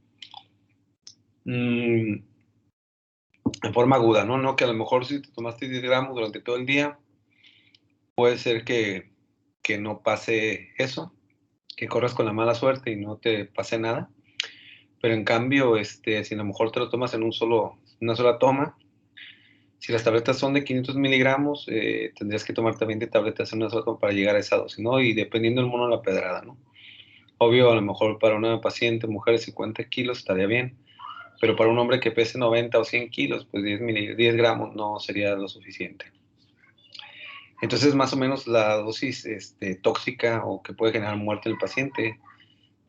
A: en forma aguda, ¿no? No que a lo mejor si te tomaste 10 gramos durante todo el día, puede ser que no pase eso, que corras con la mala suerte y no te pase nada. Pero en cambio, si a lo mejor te lo tomas en una sola toma, si las tabletas son de 500 miligramos, tendrías que tomarte 20 tabletas en una sola toma para llegar a esa dosis, ¿no? Y dependiendo del mono de la pedrada, ¿no? Obvio, a lo mejor para una paciente, mujer de 50 kilos, estaría bien, pero para un hombre que pese 90 o 100 kilos, pues 10 gramos no sería lo suficiente. Entonces, más o menos la dosis tóxica o que puede generar muerte en el paciente,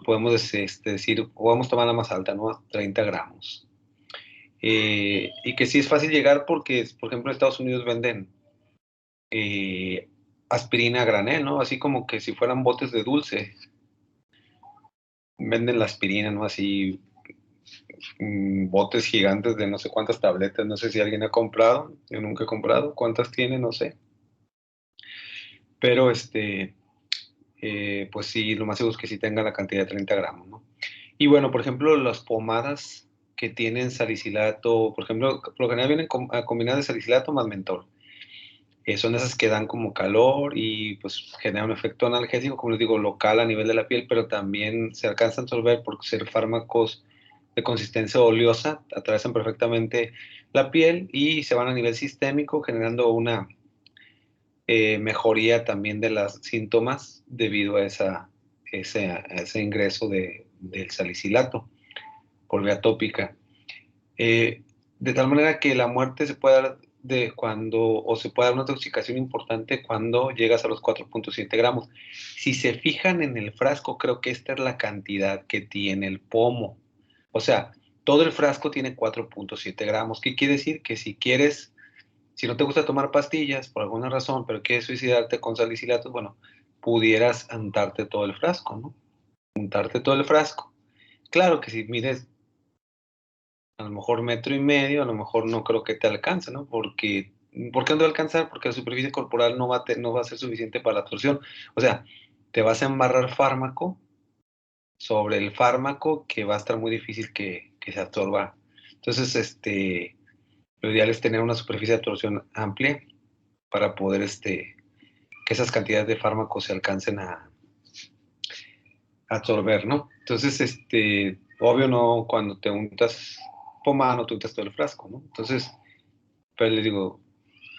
A: podemos decir, o vamos a tomar la más alta, ¿no? 30 gramos. Y que sí es fácil llegar porque, por ejemplo, en Estados Unidos venden aspirina a granel, ¿no? Así como que si fueran botes de dulce. Venden la aspirina, ¿no? Así, botes gigantes de no sé cuántas tabletas. No sé si alguien ha comprado. Yo nunca he comprado. ¿Cuántas tiene? No sé. Pero, pues sí, lo más seguro es que sí tenga la cantidad de 30 gramos, ¿no? Y bueno, por ejemplo, las pomadas que tienen salicilato, por ejemplo, por lo general vienen combinadas de salicilato más mentol. Son esas que dan como calor y pues generan un efecto analgésico, como les digo, local a nivel de la piel, pero también se alcanza a absorber por ser fármacos de consistencia oleosa, atraviesan perfectamente la piel y se van a nivel sistémico, generando una mejoría también de los síntomas debido a ese ingreso del salicilato por vía tópica. De tal manera que la muerte se puede dar se puede dar una intoxicación importante cuando llegas a los 4.7 gramos. Si se fijan en el frasco, creo que esta es la cantidad que tiene el pomo. O sea, todo el frasco tiene 4.7 gramos. ¿Qué quiere decir? Que si no te gusta tomar pastillas por alguna razón, pero quieres suicidarte con salicilatos, bueno, pudieras untarte todo el frasco, ¿no? Untarte todo el frasco. Claro que si mides a lo mejor 1.5 metros, a lo mejor no creo que te alcance, ¿no? ¿Por qué no te va a alcanzar? Porque la superficie corporal no va a ser suficiente para la absorción. O sea, te vas a embarrar fármaco sobre el fármaco que va a estar muy difícil que se absorba. Entonces, lo ideal es tener una superficie de absorción amplia para poder, que esas cantidades de fármaco se alcancen a absorber, ¿no? Entonces, obvio no, cuando te untas pomada no te untas todo el frasco, ¿no? Entonces, pues les digo,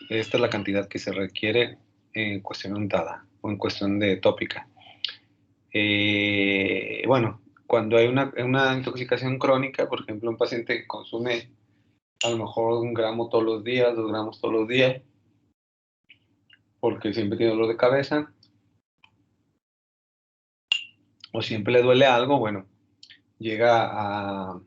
A: esta es la cantidad que se requiere en cuestión untada o en cuestión de tópica. Bueno, cuando hay una intoxicación crónica, por ejemplo, un paciente que consume a lo mejor 1 gramo todos los días, 2 gramos todos los días, porque siempre tiene dolor de cabeza, o siempre le duele algo, bueno, llega a...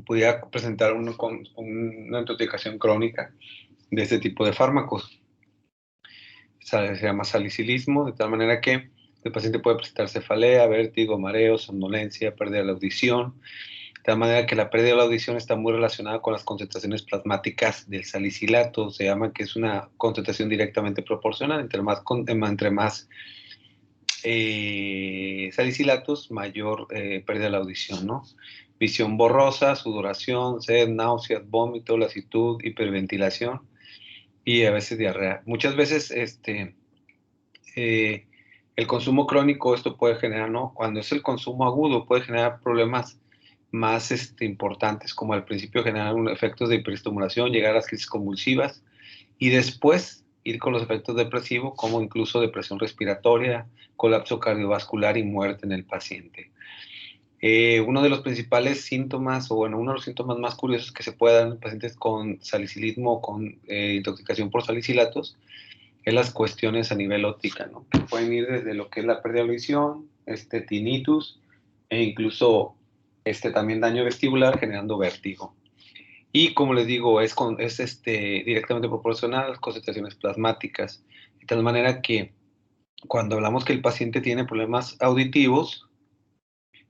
A: pudiera presentar una intoxicación crónica de este tipo de fármacos. Se llama salicilismo, de tal manera que el paciente puede presentar cefalea, vértigo, mareo, somnolencia, pérdida de la audición, de tal manera que la pérdida de la audición está muy relacionada con las concentraciones plasmáticas del salicilato. Se llama que es una concentración directamente proporcional. Entre más salicilatos, mayor pérdida de la audición, ¿no? Visión borrosa, sudoración, sed, náuseas, vómito, lasitud, hiperventilación y a veces diarrea. Muchas veces el consumo crónico, esto puede generar, ¿no? Cuando es el consumo agudo, puede generar problemas más importantes, como al principio generar efectos de hiperestimulación, llegar a las crisis convulsivas y después ir con los efectos depresivos, como incluso depresión respiratoria, colapso cardiovascular y muerte en el paciente. Uno de los principales síntomas, o bueno, uno de los síntomas más curiosos que se puede dar en pacientes con salicilismo o con intoxicación por salicilatos es las cuestiones a nivel óptica, ¿no? Que pueden ir desde lo que es la pérdida de audición, tinnitus, e incluso también daño vestibular generando vértigo. Y como les digo, es directamente proporcional a las concentraciones plasmáticas, de tal manera que cuando hablamos que el paciente tiene problemas auditivos,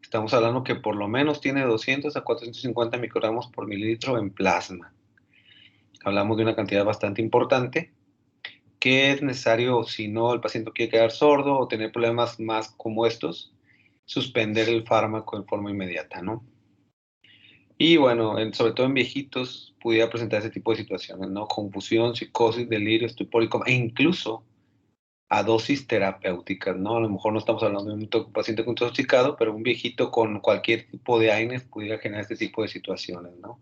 A: estamos hablando que por lo menos tiene 200 a 450 microgramos por mililitro en plasma. Hablamos de una cantidad bastante importante, que es necesario, si no el paciente quiere quedar sordo o tener problemas más como estos, suspender el fármaco en forma inmediata, ¿no? Y bueno, sobre todo en viejitos pudiera presentar ese tipo de situaciones, ¿no? Confusión, psicosis, delirio, estupor e incluso a dosis terapéuticas, ¿no? A lo mejor no estamos hablando de un paciente intoxicado, pero un viejito con cualquier tipo de AINES pudiera generar este tipo de situaciones, ¿no?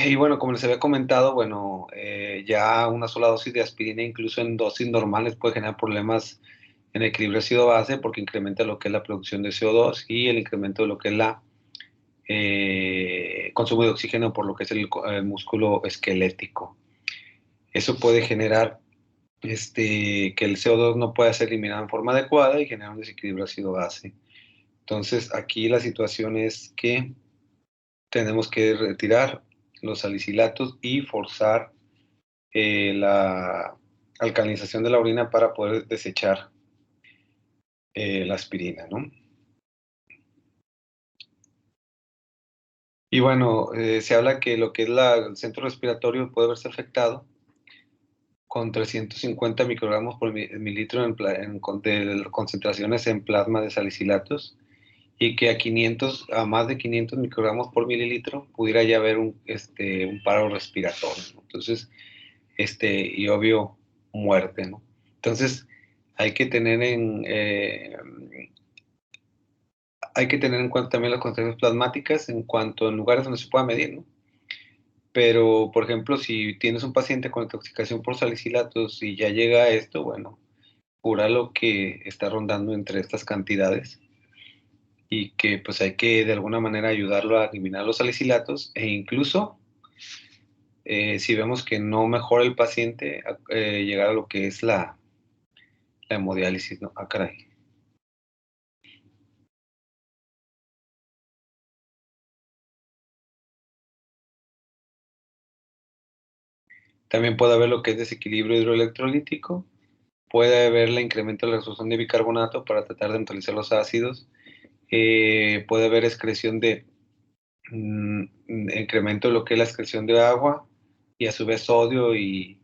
A: Y bueno, como les había comentado, bueno, ya una sola dosis de aspirina, incluso en dosis normales, puede generar problemas en el equilibrio ácido-base porque incrementa lo que es la producción de CO2 y el incremento de lo que es la consumo de oxígeno por lo que es el músculo esquelético. Eso puede generar que el CO2 no pueda ser eliminado en forma adecuada y generar un desequilibrio ácido-base. Entonces, aquí la situación es que tenemos que retirar los salicilatos y forzar la alcalinización de la orina para poder desechar la aspirina, ¿no? Y bueno, se habla que lo que es el centro respiratorio puede verse afectado con 350 microgramos por mililitro de concentraciones en plasma de salicilatos y que a más de 500 microgramos por mililitro pudiera ya haber un paro respiratorio, ¿no? Entonces, y obvio, muerte, ¿no? Entonces, hay que tener en cuenta también las concentraciones plasmáticas en lugares donde se pueda medir, ¿no? Pero, por ejemplo, si tienes un paciente con intoxicación por salicilatos y ya llega a esto, bueno, cura lo que está rondando entre estas cantidades y que pues hay que de alguna manera ayudarlo a eliminar los salicilatos e incluso si vemos que no mejora el paciente, llegar a lo que es la hemodiálisis, ¿no? Ah, caray. También puede haber lo que es desequilibrio hidroelectrolítico, puede haber el incremento de la absorción de bicarbonato para tratar de neutralizar los ácidos, puede haber excreción de incremento de lo que es la excreción de agua y a su vez sodio y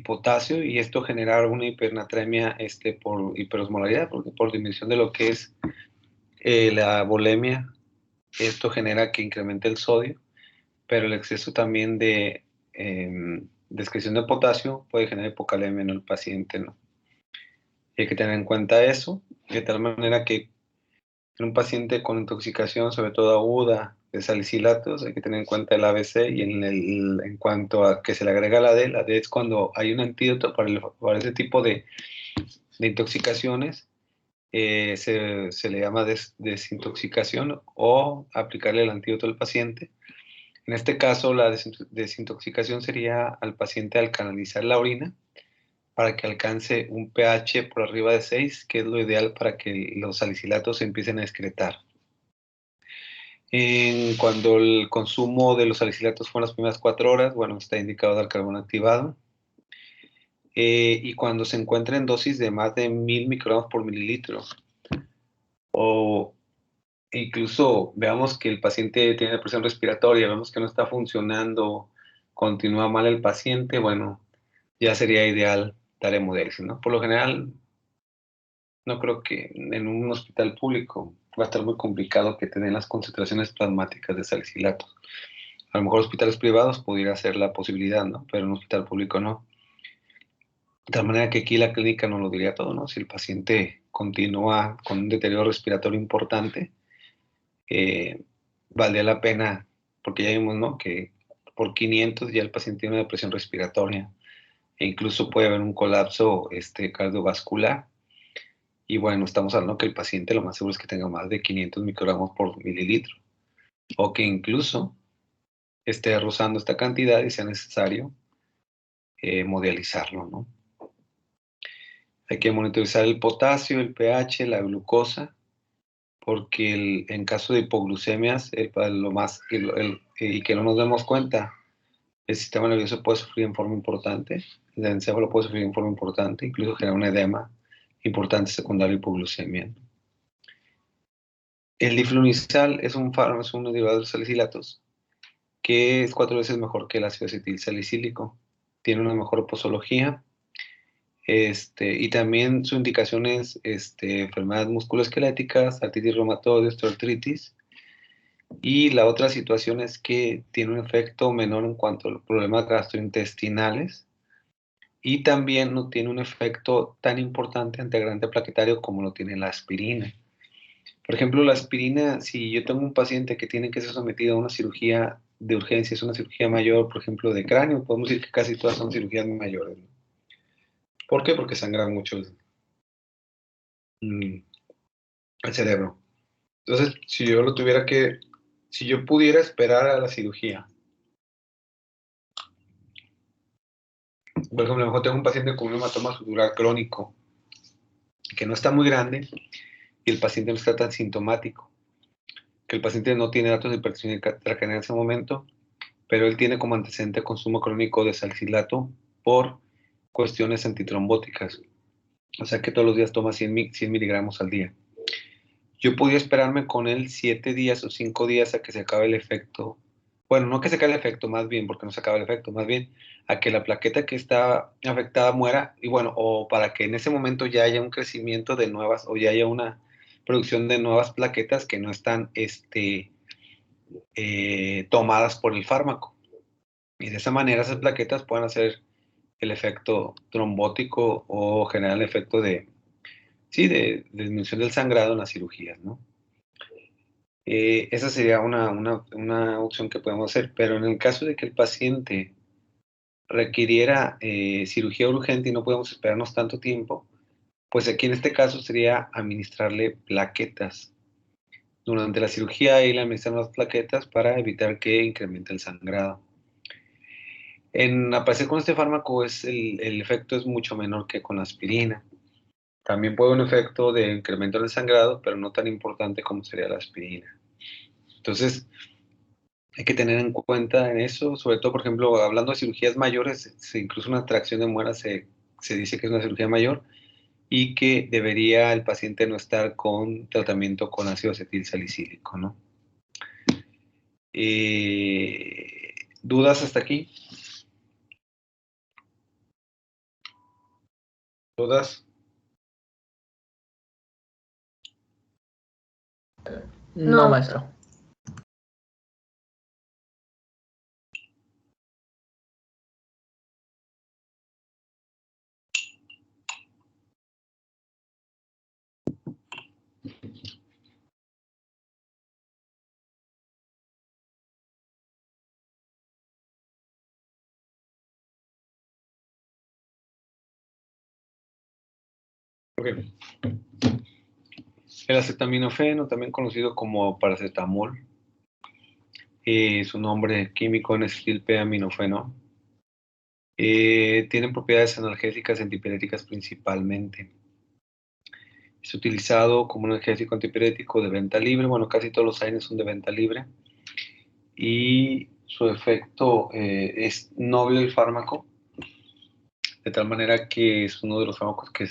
A: potasio, y esto generar una hipernatremia por hiperosmolaridad, por disminución de lo que es la volemia. Esto genera que incremente el sodio, pero el exceso también de excreción de potasio puede generar hipocalemia en el paciente, ¿no? Y hay que tener en cuenta eso, de tal manera que en un paciente con intoxicación, sobre todo aguda, salicilatos, hay que tener en cuenta el ABC y en cuanto a que se le agrega la D es cuando hay un antídoto para ese tipo de intoxicaciones, se le llama desintoxicación o aplicarle el antídoto al paciente. En este caso, la desintoxicación sería al paciente alcalinizar la orina para que alcance un pH por arriba de 6, que es lo ideal para que los salicilatos se empiecen a excretar. Cuando el consumo de los salicilatos fue en las primeras 4 horas, bueno, está indicado dar carbono activado. Y cuando se encuentra en dosis de más de 1000 microgramos por mililitro, o incluso veamos que el paciente tiene presión respiratoria, vemos que no está funcionando, continúa mal el paciente, bueno, ya sería ideal dar hemodiálisis, ¿no? Por lo general, no creo que en un hospital público va a estar muy complicado que te den las concentraciones plasmáticas de salicilatos. A lo mejor hospitales privados pudiera ser la posibilidad, ¿no? Pero en un hospital público no. De tal manera que aquí la clínica nos lo diría todo, ¿no? Si el paciente continúa con un deterioro respiratorio importante, valdría la pena, porque ya vimos, ¿no? Que por 500 ya el paciente tiene una depresión respiratoria e incluso puede haber un colapso cardiovascular. Y bueno, estamos hablando que el paciente lo más seguro es que tenga más de 500 microgramos por mililitro, o que incluso esté rozando esta cantidad y sea necesario hemodializarlo, ¿no? Hay que monitorizar el potasio, el pH, la glucosa, porque en caso de hipoglucemias, y que no nos demos cuenta, el sistema nervioso puede sufrir en forma importante, el encéfalo puede sufrir en forma importante, incluso generar un edema importante secundario a hipoglucemia. El diflunisal es un fármaco, es un derivado de los salicilatos, que es 4 veces mejor que el ácido acetilsalicílico. Tiene una mejor posología, y también su indicación es enfermedades musculoesqueléticas, artritis reumatoide, osteoartritis. Y la otra situación es que tiene un efecto menor en cuanto a los problemas gastrointestinales y también no tiene un efecto tan importante antiagregante plaquetario como lo tiene la aspirina. Por ejemplo, la aspirina, si yo tengo un paciente que tiene que ser sometido a una cirugía de urgencia, es una cirugía mayor, por ejemplo, de cráneo, podemos decir que casi todas son cirugías mayores, ¿no? ¿Por qué? Porque sangra mucho el cerebro. Entonces, si yo pudiera esperar a la cirugía, por ejemplo, a lo mejor tengo un paciente con un hematoma sutural crónico, que no está muy grande, y el paciente no está tan sintomático, que el paciente no tiene datos de hipertensión intracraniana en ese momento, pero él tiene como antecedente consumo crónico de salicilato por cuestiones antitrombóticas, o sea que todos los días toma 100 miligramos al día. Yo podía esperarme con él 7 días o 5 días a que se acabe el efecto. Bueno, no que se acabe el efecto, más bien, porque no se acaba el efecto, más bien a que la plaqueta que está afectada muera, y bueno, o para que en ese momento ya haya un crecimiento de nuevas, o ya haya una producción de nuevas plaquetas que no están tomadas por el fármaco. Y de esa manera esas plaquetas pueden hacer el efecto trombótico o generar el efecto de disminución del sangrado en las cirugías, ¿no? Esa sería una opción que podemos hacer, pero en el caso de que el paciente requiriera cirugía urgente y no podemos esperarnos tanto tiempo, pues aquí en este caso sería administrarle plaquetas. Durante la cirugía ahí le administran las plaquetas para evitar que incremente el sangrado. En aparecer con este fármaco el efecto es mucho menor que con la aspirina. También puede haber un efecto de incremento del sangrado, pero no tan importante como sería la aspirina. Entonces, hay que tener en cuenta en eso, sobre todo, por ejemplo, hablando de cirugías mayores, incluso una extracción de muela se dice que es una cirugía mayor y que debería el paciente no estar con tratamiento con ácido acetilsalicílico, ¿no? ¿Dudas hasta aquí? ¿Dudas?
D: No,
B: No.
D: maestro.
A: Ok. El acetaminofeno, también conocido como paracetamol, su nombre químico es acetilpeaminofeno. Tienen propiedades analgésicas y antipiréticas principalmente. Es utilizado como un analgésico antipirético de venta libre. Bueno, casi todos los AINES son de venta libre. Y su efecto es noble el fármaco, de tal manera que es uno de los fármacos que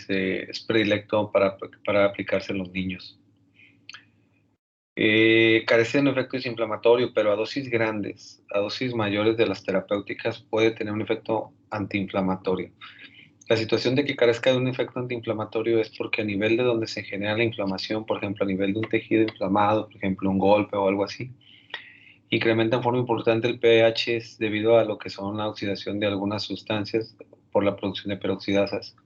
A: es predilecto para aplicarse en los niños. Carece de un efecto desinflamatorio, pero a dosis grandes, a dosis mayores de las terapéuticas, puede tener un efecto antiinflamatorio. La situación de que carezca de un efecto antiinflamatorio es porque a nivel de donde se genera la inflamación, por ejemplo, a nivel de un tejido inflamado, por ejemplo, un golpe o algo así, incrementa en forma importante el pH debido a lo que son la oxidación de algunas sustancias por la producción de peroxidasas.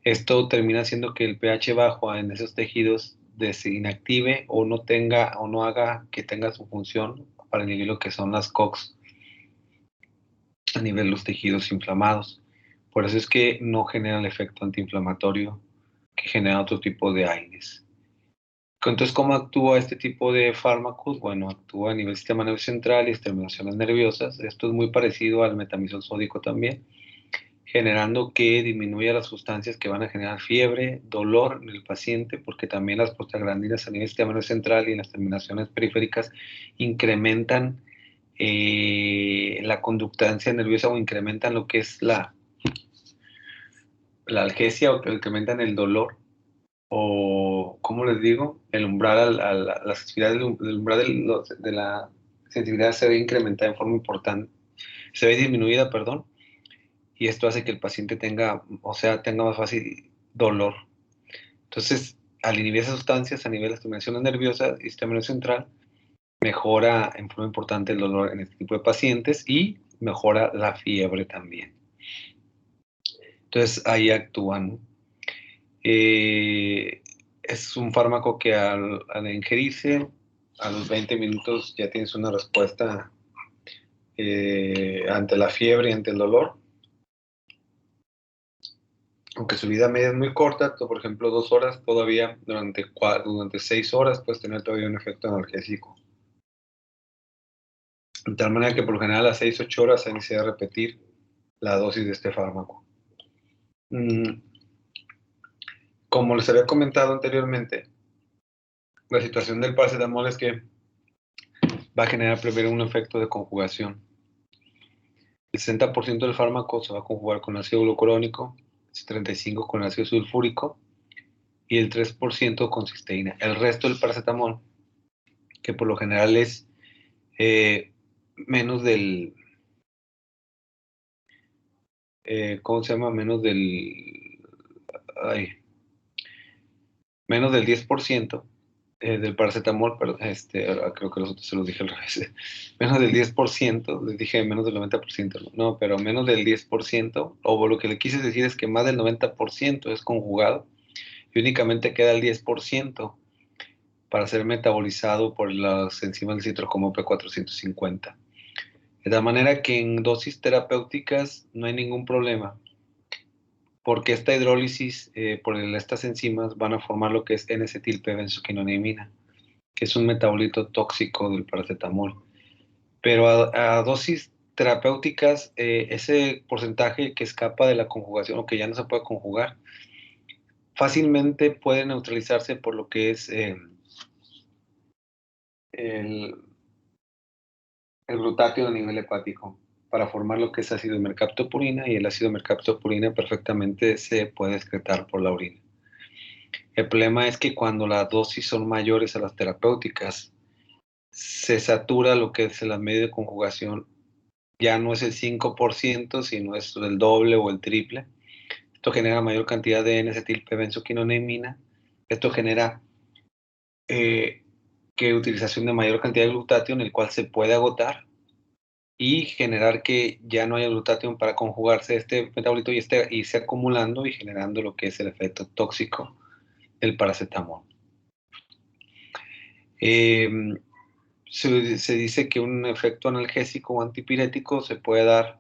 A: Esto termina haciendo que el pH bajo en esos tejidos se inactive o no tenga o no haga que tenga su función para inhibir lo que son las COX a nivel de los tejidos inflamados. Por eso es que no genera el efecto antiinflamatorio que genera otro tipo de AINES. Entonces, ¿cómo actúa este tipo de fármacos? Bueno, actúa a nivel sistema nervioso central y estimulaciones nerviosas. Esto es muy parecido al metamizol sódico también, generando que disminuya las sustancias que van a generar fiebre, dolor en el paciente, porque también las prostaglandinas a nivel sistema nervioso central y en las terminaciones periféricas incrementan la conductancia nerviosa o incrementan lo que es la algesia o que incrementan el dolor o, ¿cómo les digo? El umbral, la sensibilidad del umbral de la sensibilidad se ve incrementada en forma importante, se ve disminuida, perdón, y esto hace que el paciente tenga más fácil dolor. Entonces, al inhibir esas sustancias a nivel de estimulación nerviosa y sistema nervioso central, mejora en forma importante el dolor en este tipo de pacientes y mejora la fiebre también. Entonces, ahí actúan. Es un fármaco que al ingerirse, a los 20 minutos ya tienes una respuesta ante la fiebre y ante el dolor. Aunque su vida media es muy corta, por ejemplo 2 horas, todavía durante 6 horas puedes tener todavía un efecto analgésico. De tal manera que por lo general a las 6-8 horas se inicia a repetir la dosis de este fármaco. Como les había comentado anteriormente, la situación del paracetamol es que va a generar primero un efecto de conjugación. El 60% del fármaco se va a conjugar con ácido glucurónico, el 35% con ácido sulfúrico y el 3% con cisteína. El resto del paracetamol, que por lo general es menos del... ¿cómo se llama? Menos del 10% del paracetamol, pero ahora creo que los otros se los dije al revés. Menos del 10%, les dije menos del 90%, no, pero menos del 10%, o lo que le quise decir es que más del 90% es conjugado y únicamente queda el 10% para ser metabolizado por las enzimas del citocromo P450. De tal manera que en dosis terapéuticas no hay ningún problema, porque esta hidrólisis por estas enzimas van a formar lo que es N-acetilp-benzoquinonamina, que es un metabolito tóxico del paracetamol. Pero a dosis terapéuticas, ese porcentaje que escapa de la conjugación o que ya no se puede conjugar, fácilmente puede neutralizarse por lo que es el glutatio a nivel hepático, para formar lo que es ácido mercaptopurina, y el ácido mercaptopurina perfectamente se puede excretar por la orina. El problema es que cuando las dosis son mayores a las terapéuticas, se satura lo que es el medio de conjugación, ya no es el 5%, sino es el doble o el triple. Esto genera mayor cantidad de N-acetilp-benzoquinonamina. Esto genera que utilización de mayor cantidad de glutatión, el cual se puede agotar, y generar que ya no haya glutatión para conjugarse este metabolito y irse acumulando y generando lo que es el efecto tóxico del paracetamol. Se dice que un efecto analgésico o antipirético se puede dar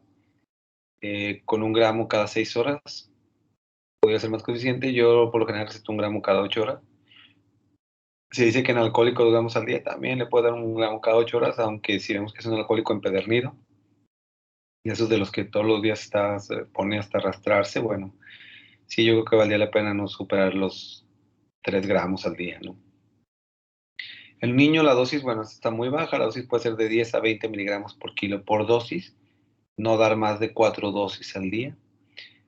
A: con 1 gramo cada 6 horas. podría ser más coeficiente. Yo por lo general receto 1 gramo cada 8 horas. Se dice que en alcohólico 2 gramos al día, también le puede dar 1 gramo cada 8 horas, aunque si vemos que es un alcohólico empedernido, y esos de los que todos los días se pone hasta arrastrarse, bueno, sí, yo creo que valdría la pena no superar los 3 gramos al día, ¿no? El niño, la dosis, bueno, está muy baja, la dosis puede ser de 10 a 20 miligramos por kilo por dosis, no dar más de 4 dosis al día.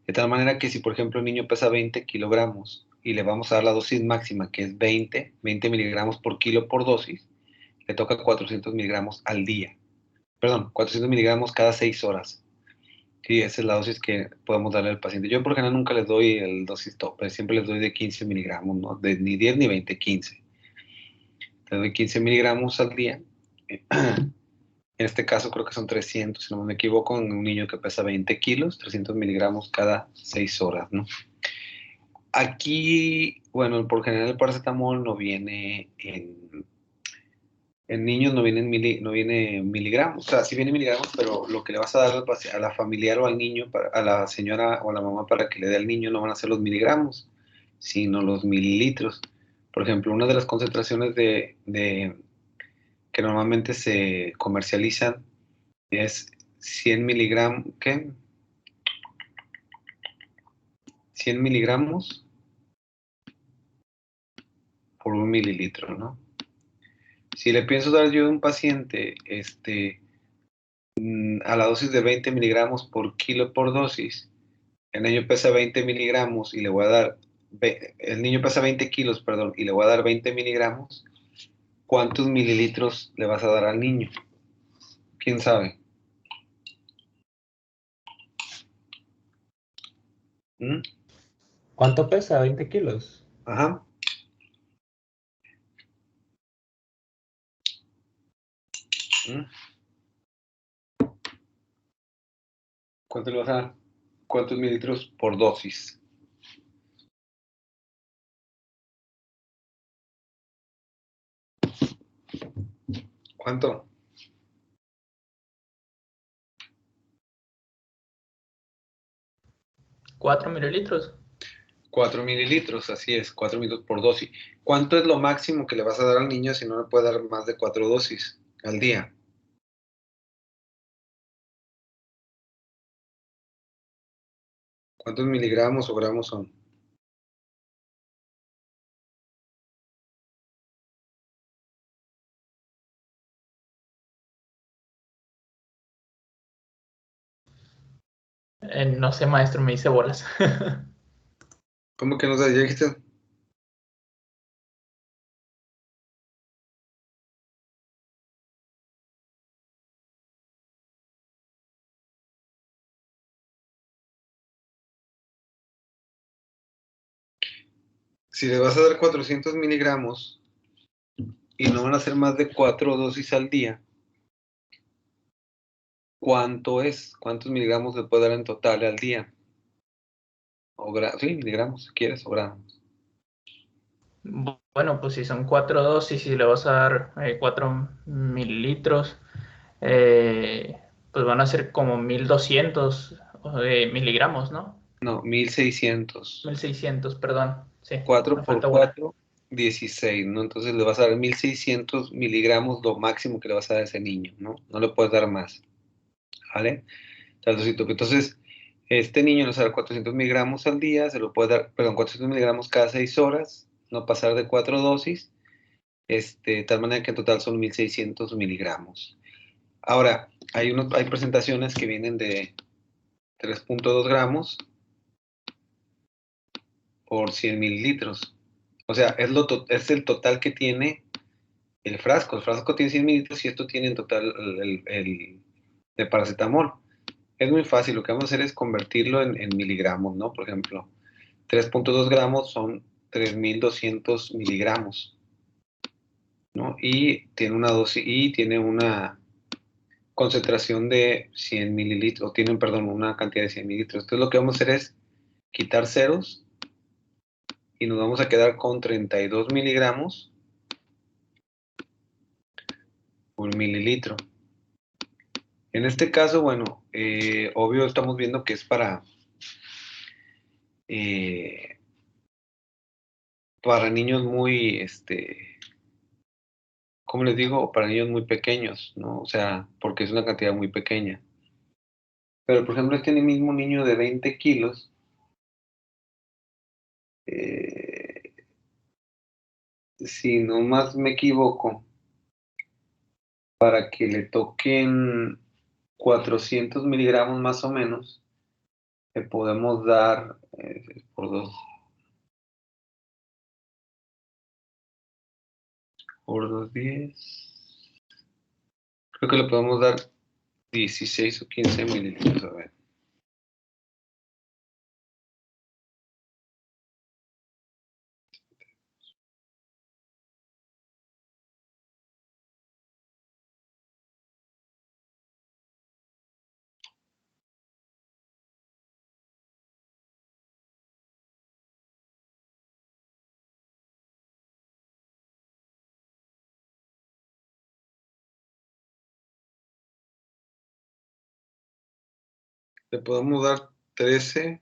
A: De tal manera que si, por ejemplo, el niño pesa 20 kilogramos y le vamos a dar la dosis máxima, que es 20 miligramos por kilo por dosis, le toca 400 miligramos al día. Perdón, 400 miligramos cada 6 horas. Sí, esa es la dosis que podemos darle al paciente. Yo por general nunca les doy el dosis tope, siempre les doy de 15 miligramos, ¿no? Ni 10 ni 20, 15. Le doy 15 miligramos al día. En este caso creo que son 300, si no me equivoco, en un niño que pesa 20 kilos, 300 miligramos cada 6 horas, ¿no? Aquí, bueno, por general el paracetamol no viene en niños, no viene en miligramos, o sea, sí viene en miligramos, pero lo que le vas a dar a la familiar o al niño, a la señora o a la mamá para que le dé al niño no van a ser los miligramos, sino los mililitros. Por ejemplo, una de las concentraciones que normalmente se comercializan es 100 miligramos, ¿qué? 100 miligramos por 1 mililitro, ¿no? Si le pienso dar yo a un paciente a la dosis de 20 miligramos por kilo por dosis, el niño pesa 20 miligramos y le voy a dar, el niño pesa 20 kilos, perdón, y le voy a dar 20 miligramos, ¿cuántos mililitros le vas a dar al niño? ¿Quién sabe? ¿Mm?
D: ¿Cuánto pesa? 20 kilos.
A: Ajá. ¿Mm? ¿Cuánto le vas a dar? ¿Cuántos mililitros por dosis? ¿Cuánto?
D: 4 mililitros.
A: 4 mililitros, así es, 4 mililitros por dosis. ¿Cuánto es lo máximo que le vas a dar al niño si no le puede dar más de 4 dosis al día? ¿Cuántos miligramos o gramos son?
D: No sé, maestro, me hice bolas.
A: ¿Cómo que no sabes? ¿Ya dijiste? Si le vas a dar 400 miligramos y no van a ser más de 4 dosis al día, ¿cuánto es? ¿Cuántos miligramos le puede dar en total al día? Sí, miligramos, si quieres, o gramos.
D: Bueno, pues si son 4 dosis y le vas a dar 4 mililitros, pues van a ser como 1200 miligramos, ¿no?
A: No, 1600.
D: 1600, perdón. Sí,
A: 4
D: me
A: por
D: falta una.
A: 4, 16, ¿no? Entonces le vas a dar 1600 miligramos, lo máximo que le vas a dar a ese niño, ¿no? No le puedes dar más, ¿vale? Entonces, este niño nos da 400 miligramos al día, se lo puede dar, perdón, 400 miligramos cada 6 horas, no pasar de 4 dosis, de tal manera que en total son 1600 miligramos. Ahora, hay presentaciones que vienen de 3.2 gramos por 100 mililitros. O sea, es el total que tiene el frasco. El frasco tiene 100 mililitros y esto tiene en total el paracetamol. Es muy fácil, lo que vamos a hacer es convertirlo en miligramos, ¿no? Por ejemplo, 3.2 gramos son 3200 miligramos, ¿no? Y tiene una dosis, y tiene una concentración de 100 mililitros, o tienen, perdón, una cantidad de 100 mililitros. Entonces lo que vamos a hacer es quitar ceros y nos vamos a quedar con 32 miligramos por mililitro. En este caso, bueno, obvio estamos viendo que es para para niños muy, ¿cómo les digo? Para niños muy pequeños, ¿no? O sea, porque es una cantidad muy pequeña. Pero, por ejemplo, este mismo niño de 20 kilos, si no más me equivoco, para que le toquen 400 miligramos más o menos, le podemos dar por 2, por 2, 10. Creo que le podemos dar 16 o 15 mililitros. A ver. Le podemos dar 13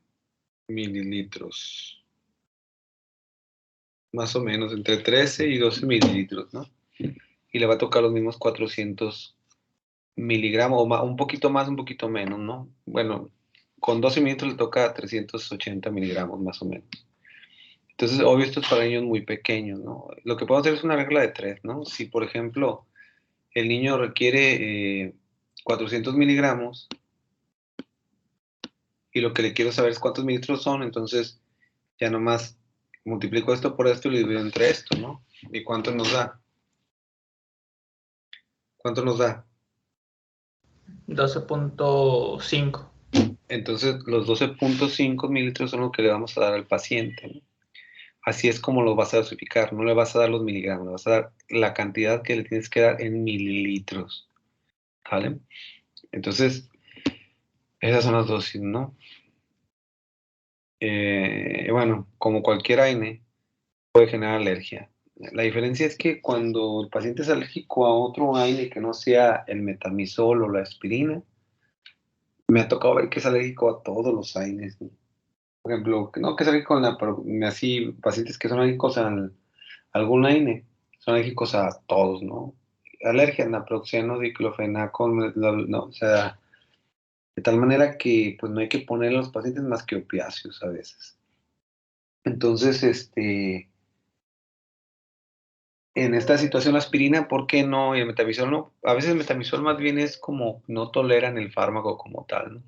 A: mililitros. Más o menos, entre 13 y 12 mililitros, ¿no? Y le va a tocar los mismos 400 miligramos, o más, un poquito más, un poquito menos, ¿no? Bueno, con 12 mililitros le toca 380 miligramos, más o menos. Entonces, obvio, esto es para niños muy pequeños, ¿no? Lo que podemos hacer es una regla de 3, ¿no? Si, por ejemplo, el niño requiere 400 miligramos y lo que le quiero saber es cuántos mililitros son, entonces ya nomás multiplico esto por esto y lo divido entre esto, ¿no? ¿Y cuánto nos da? ¿Cuánto nos da?
D: 12.5.
A: Entonces, los 12.5 mililitros son lo que le vamos a dar al paciente, ¿no? Así es como lo vas a dosificar, no le vas a dar los miligramos, le vas a dar la cantidad que le tienes que dar en mililitros, ¿vale? Entonces, esas son las dosis, ¿no? Bueno, como cualquier AINE, puede generar alergia. La diferencia es que cuando el paciente es alérgico a otro AINE que no sea el metamizol o la aspirina, me ha tocado ver que es alérgico a todos los AINES, ¿no? Por ejemplo, no que es alérgico a pero así, pacientes que son alérgicos a algún AINE, son alérgicos a todos, ¿no? Alergia a naproxeno, diclofenaco, no, o sea, de tal manera que pues no hay que poner a los pacientes más que opiáceos a veces. Entonces, en esta situación la aspirina, ¿por qué no? Y el metamizol no. A veces el metamizol más bien es como no toleran el fármaco como tal, ¿no?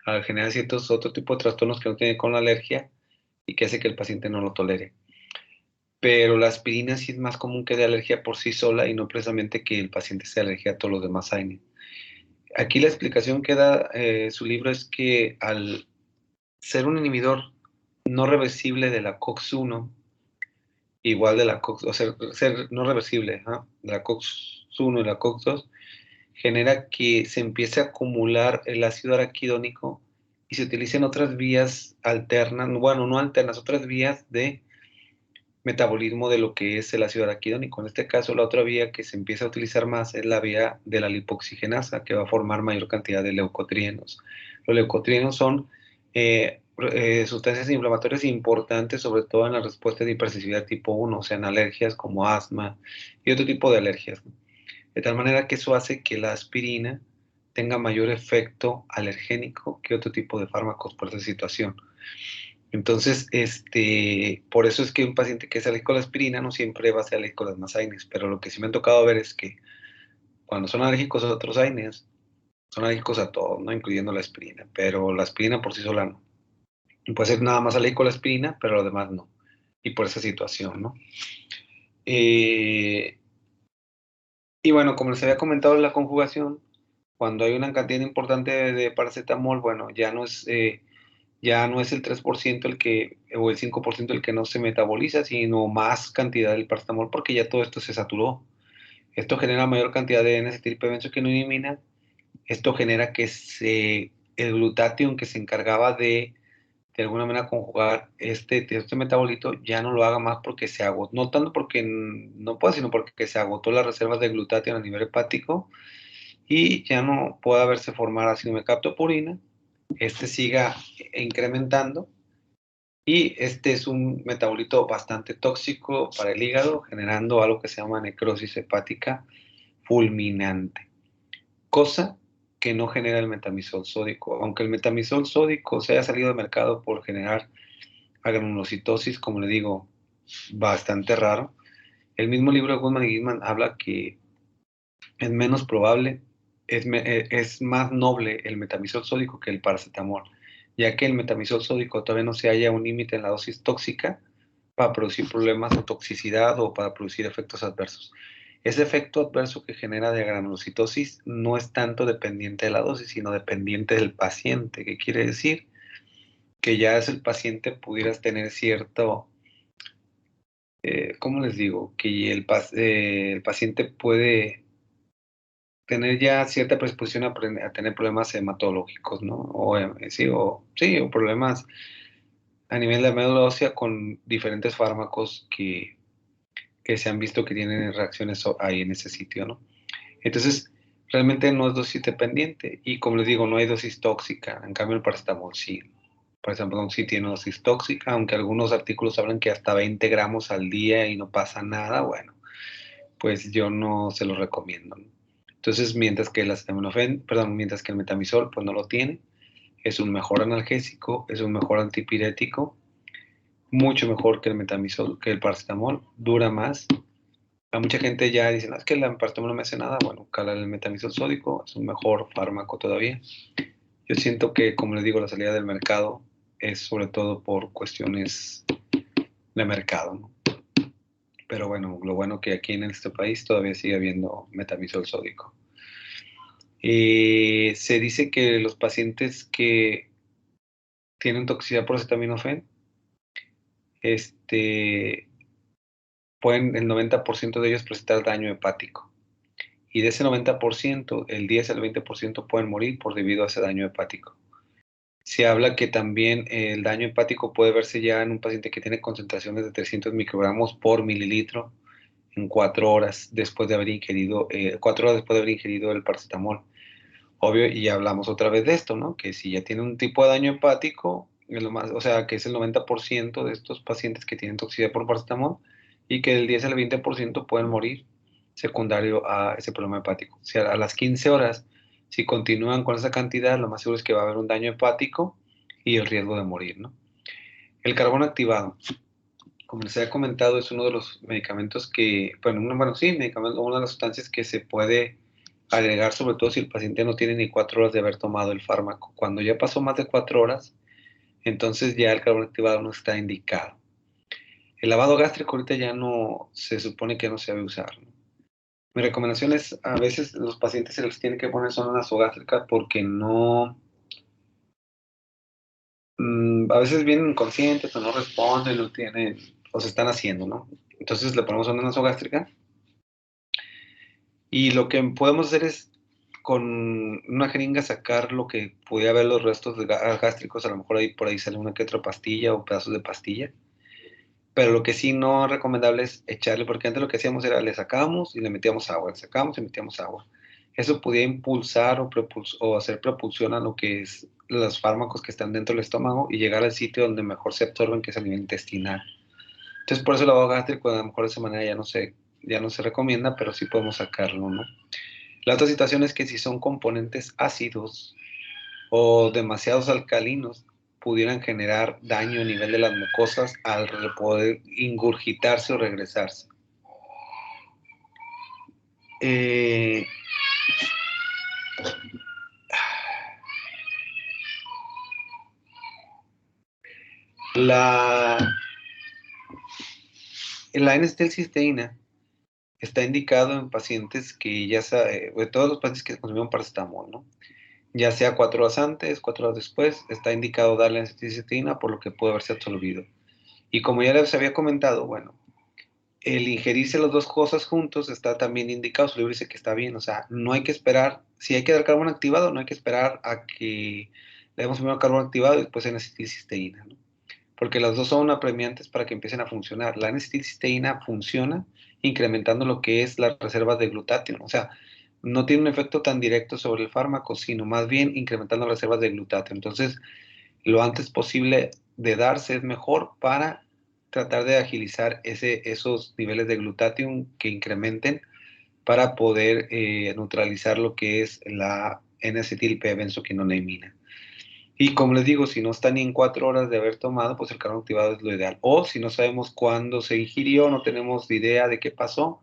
A: Al generar ciertos otro tipo de trastornos que no tiene con la alergia y que hace que el paciente no lo tolere. Pero la aspirina sí es más común que de alergia por sí sola y no precisamente que el paciente sea alérgico a todos los demás AINE. Aquí la explicación que da su libro es que al ser un inhibidor no reversible de la COX-1, igual de la COX, o sea, ser no reversible, de la COX-1 y la COX-2, genera que se empiece a acumular el ácido araquidónico y se utilicen otras vías alternas, bueno, no alternas, otras vías de metabolismo de lo que es el ácido araquidónico. En este caso, la otra vía que se empieza a utilizar más es la vía de la lipoxigenasa, que va a formar mayor cantidad de leucotrienos. Los leucotrienos son sustancias inflamatorias importantes, sobre todo en la respuesta de hipersensibilidad tipo 1, o sea, en alergias como asma y otro tipo de alergias. De tal manera que eso hace que la aspirina tenga mayor efecto alergénico que otro tipo de fármacos por esa situación. Entonces, por eso es que un paciente que es alérgico a la aspirina no siempre va a ser alérgico a las más AINES, pero lo que sí me ha tocado ver es que cuando son alérgicos a otros AINES, son alérgicos a todo, ¿no? Incluyendo la aspirina, pero la aspirina por sí sola no. Y puede ser nada más alérgico a la aspirina, pero lo demás no. Y por esa situación, ¿no? Y bueno, como les había comentado en la conjugación, cuando hay una cantidad importante de paracetamol, bueno, ya no es el 3% el que, o el 5% el que no se metaboliza, sino más cantidad del paracetamol, porque ya todo esto se saturó. Esto genera mayor cantidad de N-acetilpenoidenina. Esto genera que el glutatión que se encargaba de alguna manera conjugar este metabolito, ya no lo haga más porque se agotó, no tanto porque no puede, sino porque se agotó las reservas de glutatión a nivel hepático y ya no puede haberse formar ácido mecaptopurina, siga incrementando Y este es un metabolito bastante tóxico para el hígado, generando algo que se llama necrosis hepática fulminante, cosa que no genera el metamizol sódico. Aunque el metamizol sódico se haya salido del mercado por generar agranulocitosis, como le digo, bastante raro, el mismo libro de Goodman y Gitman habla que es menos probable, es más noble el metamizol sódico que el paracetamol, ya que el metamizol sódico todavía no se halla un límite en la dosis tóxica para producir problemas de toxicidad o para producir efectos adversos. Ese efecto adverso que genera de granulocitosis no es tanto dependiente de la dosis, sino dependiente del paciente, que quiere decir que ya es el paciente pudieras tener cierto, ¿cómo les digo? Que el paciente puede tener ya cierta predisposición a tener problemas hematológicos, ¿no? O problemas a nivel de médula ósea con diferentes fármacos que se han visto que tienen reacciones ahí en ese sitio, ¿no? Entonces, realmente no es dosis dependiente y como les digo, no hay dosis tóxica. En cambio, el paracetamol sí. El paracetamol sí tiene dosis tóxica, aunque algunos artículos hablan que hasta 20 gramos al día y no pasa nada, bueno, pues yo no se lo recomiendo, ¿no? Entonces, mientras que mientras que el metamizol pues no lo tiene, es un mejor analgésico, es un mejor antipirético, mucho mejor que el metamizol, que el paracetamol, dura más. A mucha gente ya dice, no, es que el paracetamol no me hace nada. Bueno, cala el metamizol sódico, es un mejor fármaco todavía. Yo siento que, como les digo, la salida del mercado es sobre todo por cuestiones de mercado, ¿no? Pero bueno, lo bueno que aquí en este país todavía sigue habiendo metamizol sódico. Se dice que los pacientes que tienen toxicidad por acetaminofén, el 90% de ellos presentar daño hepático. Y de ese 90%, el 10 al 20% pueden morir por debido a ese daño hepático. Se habla que también el daño hepático puede verse ya en un paciente que tiene concentraciones de 300 microgramos por mililitro en 4 horas después de haber ingerido, 4 horas después de haber ingerido el paracetamol. Obvio, y ya hablamos otra vez de esto, ¿no? Que si ya tiene un tipo de daño hepático, o sea, que es el 90% de estos pacientes que tienen toxicidad por paracetamol y que del 10 al 20% pueden morir secundario a ese problema hepático. O sea, a las 15 horas, si continúan con esa cantidad, lo más seguro es que va a haber un daño hepático y el riesgo de morir, ¿no? El carbono activado, como les había comentado, es uno de los medicamentos que, una de las sustancias que se puede agregar, sobre todo si el paciente no tiene ni 4 horas de haber tomado el fármaco. Cuando ya pasó más de 4 horas, entonces ya el carbono activado no está indicado. El lavado gástrico ahorita ya no, se supone que no se debe usar, ¿no? Mi recomendación es, a veces los pacientes se les tiene que poner sonda nasogástrica porque no, a veces vienen inconscientes o no responden, no tienen, o se están haciendo, ¿no? Entonces le ponemos sonda nasogástrica y lo que podemos hacer es con una jeringa sacar lo que pudiera haber los restos gástricos, a lo mejor ahí por ahí sale una que otra pastilla o pedazos de pastilla, pero lo que sí no es recomendable es echarle, porque antes lo que hacíamos era le sacábamos y le metíamos agua, le sacábamos y metíamos agua. Eso podía impulsar o hacer propulsión a lo que es los fármacos que están dentro del estómago y llegar al sitio donde mejor se absorben, que es a nivel intestinal. Entonces, por eso el lavado gástrico, a lo mejor de esa manera ya no se recomienda, pero sí podemos sacarlo, ¿no? La otra situación es que si son componentes ácidos o demasiados alcalinos, pudieran generar daño a nivel de las mucosas al poder ingurgitarse o regresarse. La N-acetilcisteína está indicado en pacientes que todos los pacientes que consumieron paracetamol, ¿no? Ya sea 4 horas antes, 4 horas después, está indicado darle N-acetilcisteína por lo que puede haberse absorbido. Y como ya les había comentado, bueno, el ingerirse las dos cosas juntos está también indicado, su libro dice que está bien, o sea, no hay que esperar, si hay que dar carbono activado, no hay que esperar a que le demos primero carbono activado y después N-acetilcisteína, ¿no? Porque las dos son apremiantes para que empiecen a funcionar. La N-acetilcisteína funciona incrementando lo que es las reservas de glutatión, o sea, no tiene un efecto tan directo sobre el fármaco, sino más bien incrementando las reservas de glutatión. Entonces, lo antes posible de darse es mejor para tratar de agilizar esos niveles de glutatión que incrementen para poder neutralizar lo que es la N-acetilbenzoquinonamina. Y como les digo, si no está ni en 4 horas de haber tomado, pues el carbón activado es lo ideal. O si no sabemos cuándo se ingirió, no tenemos idea de qué pasó,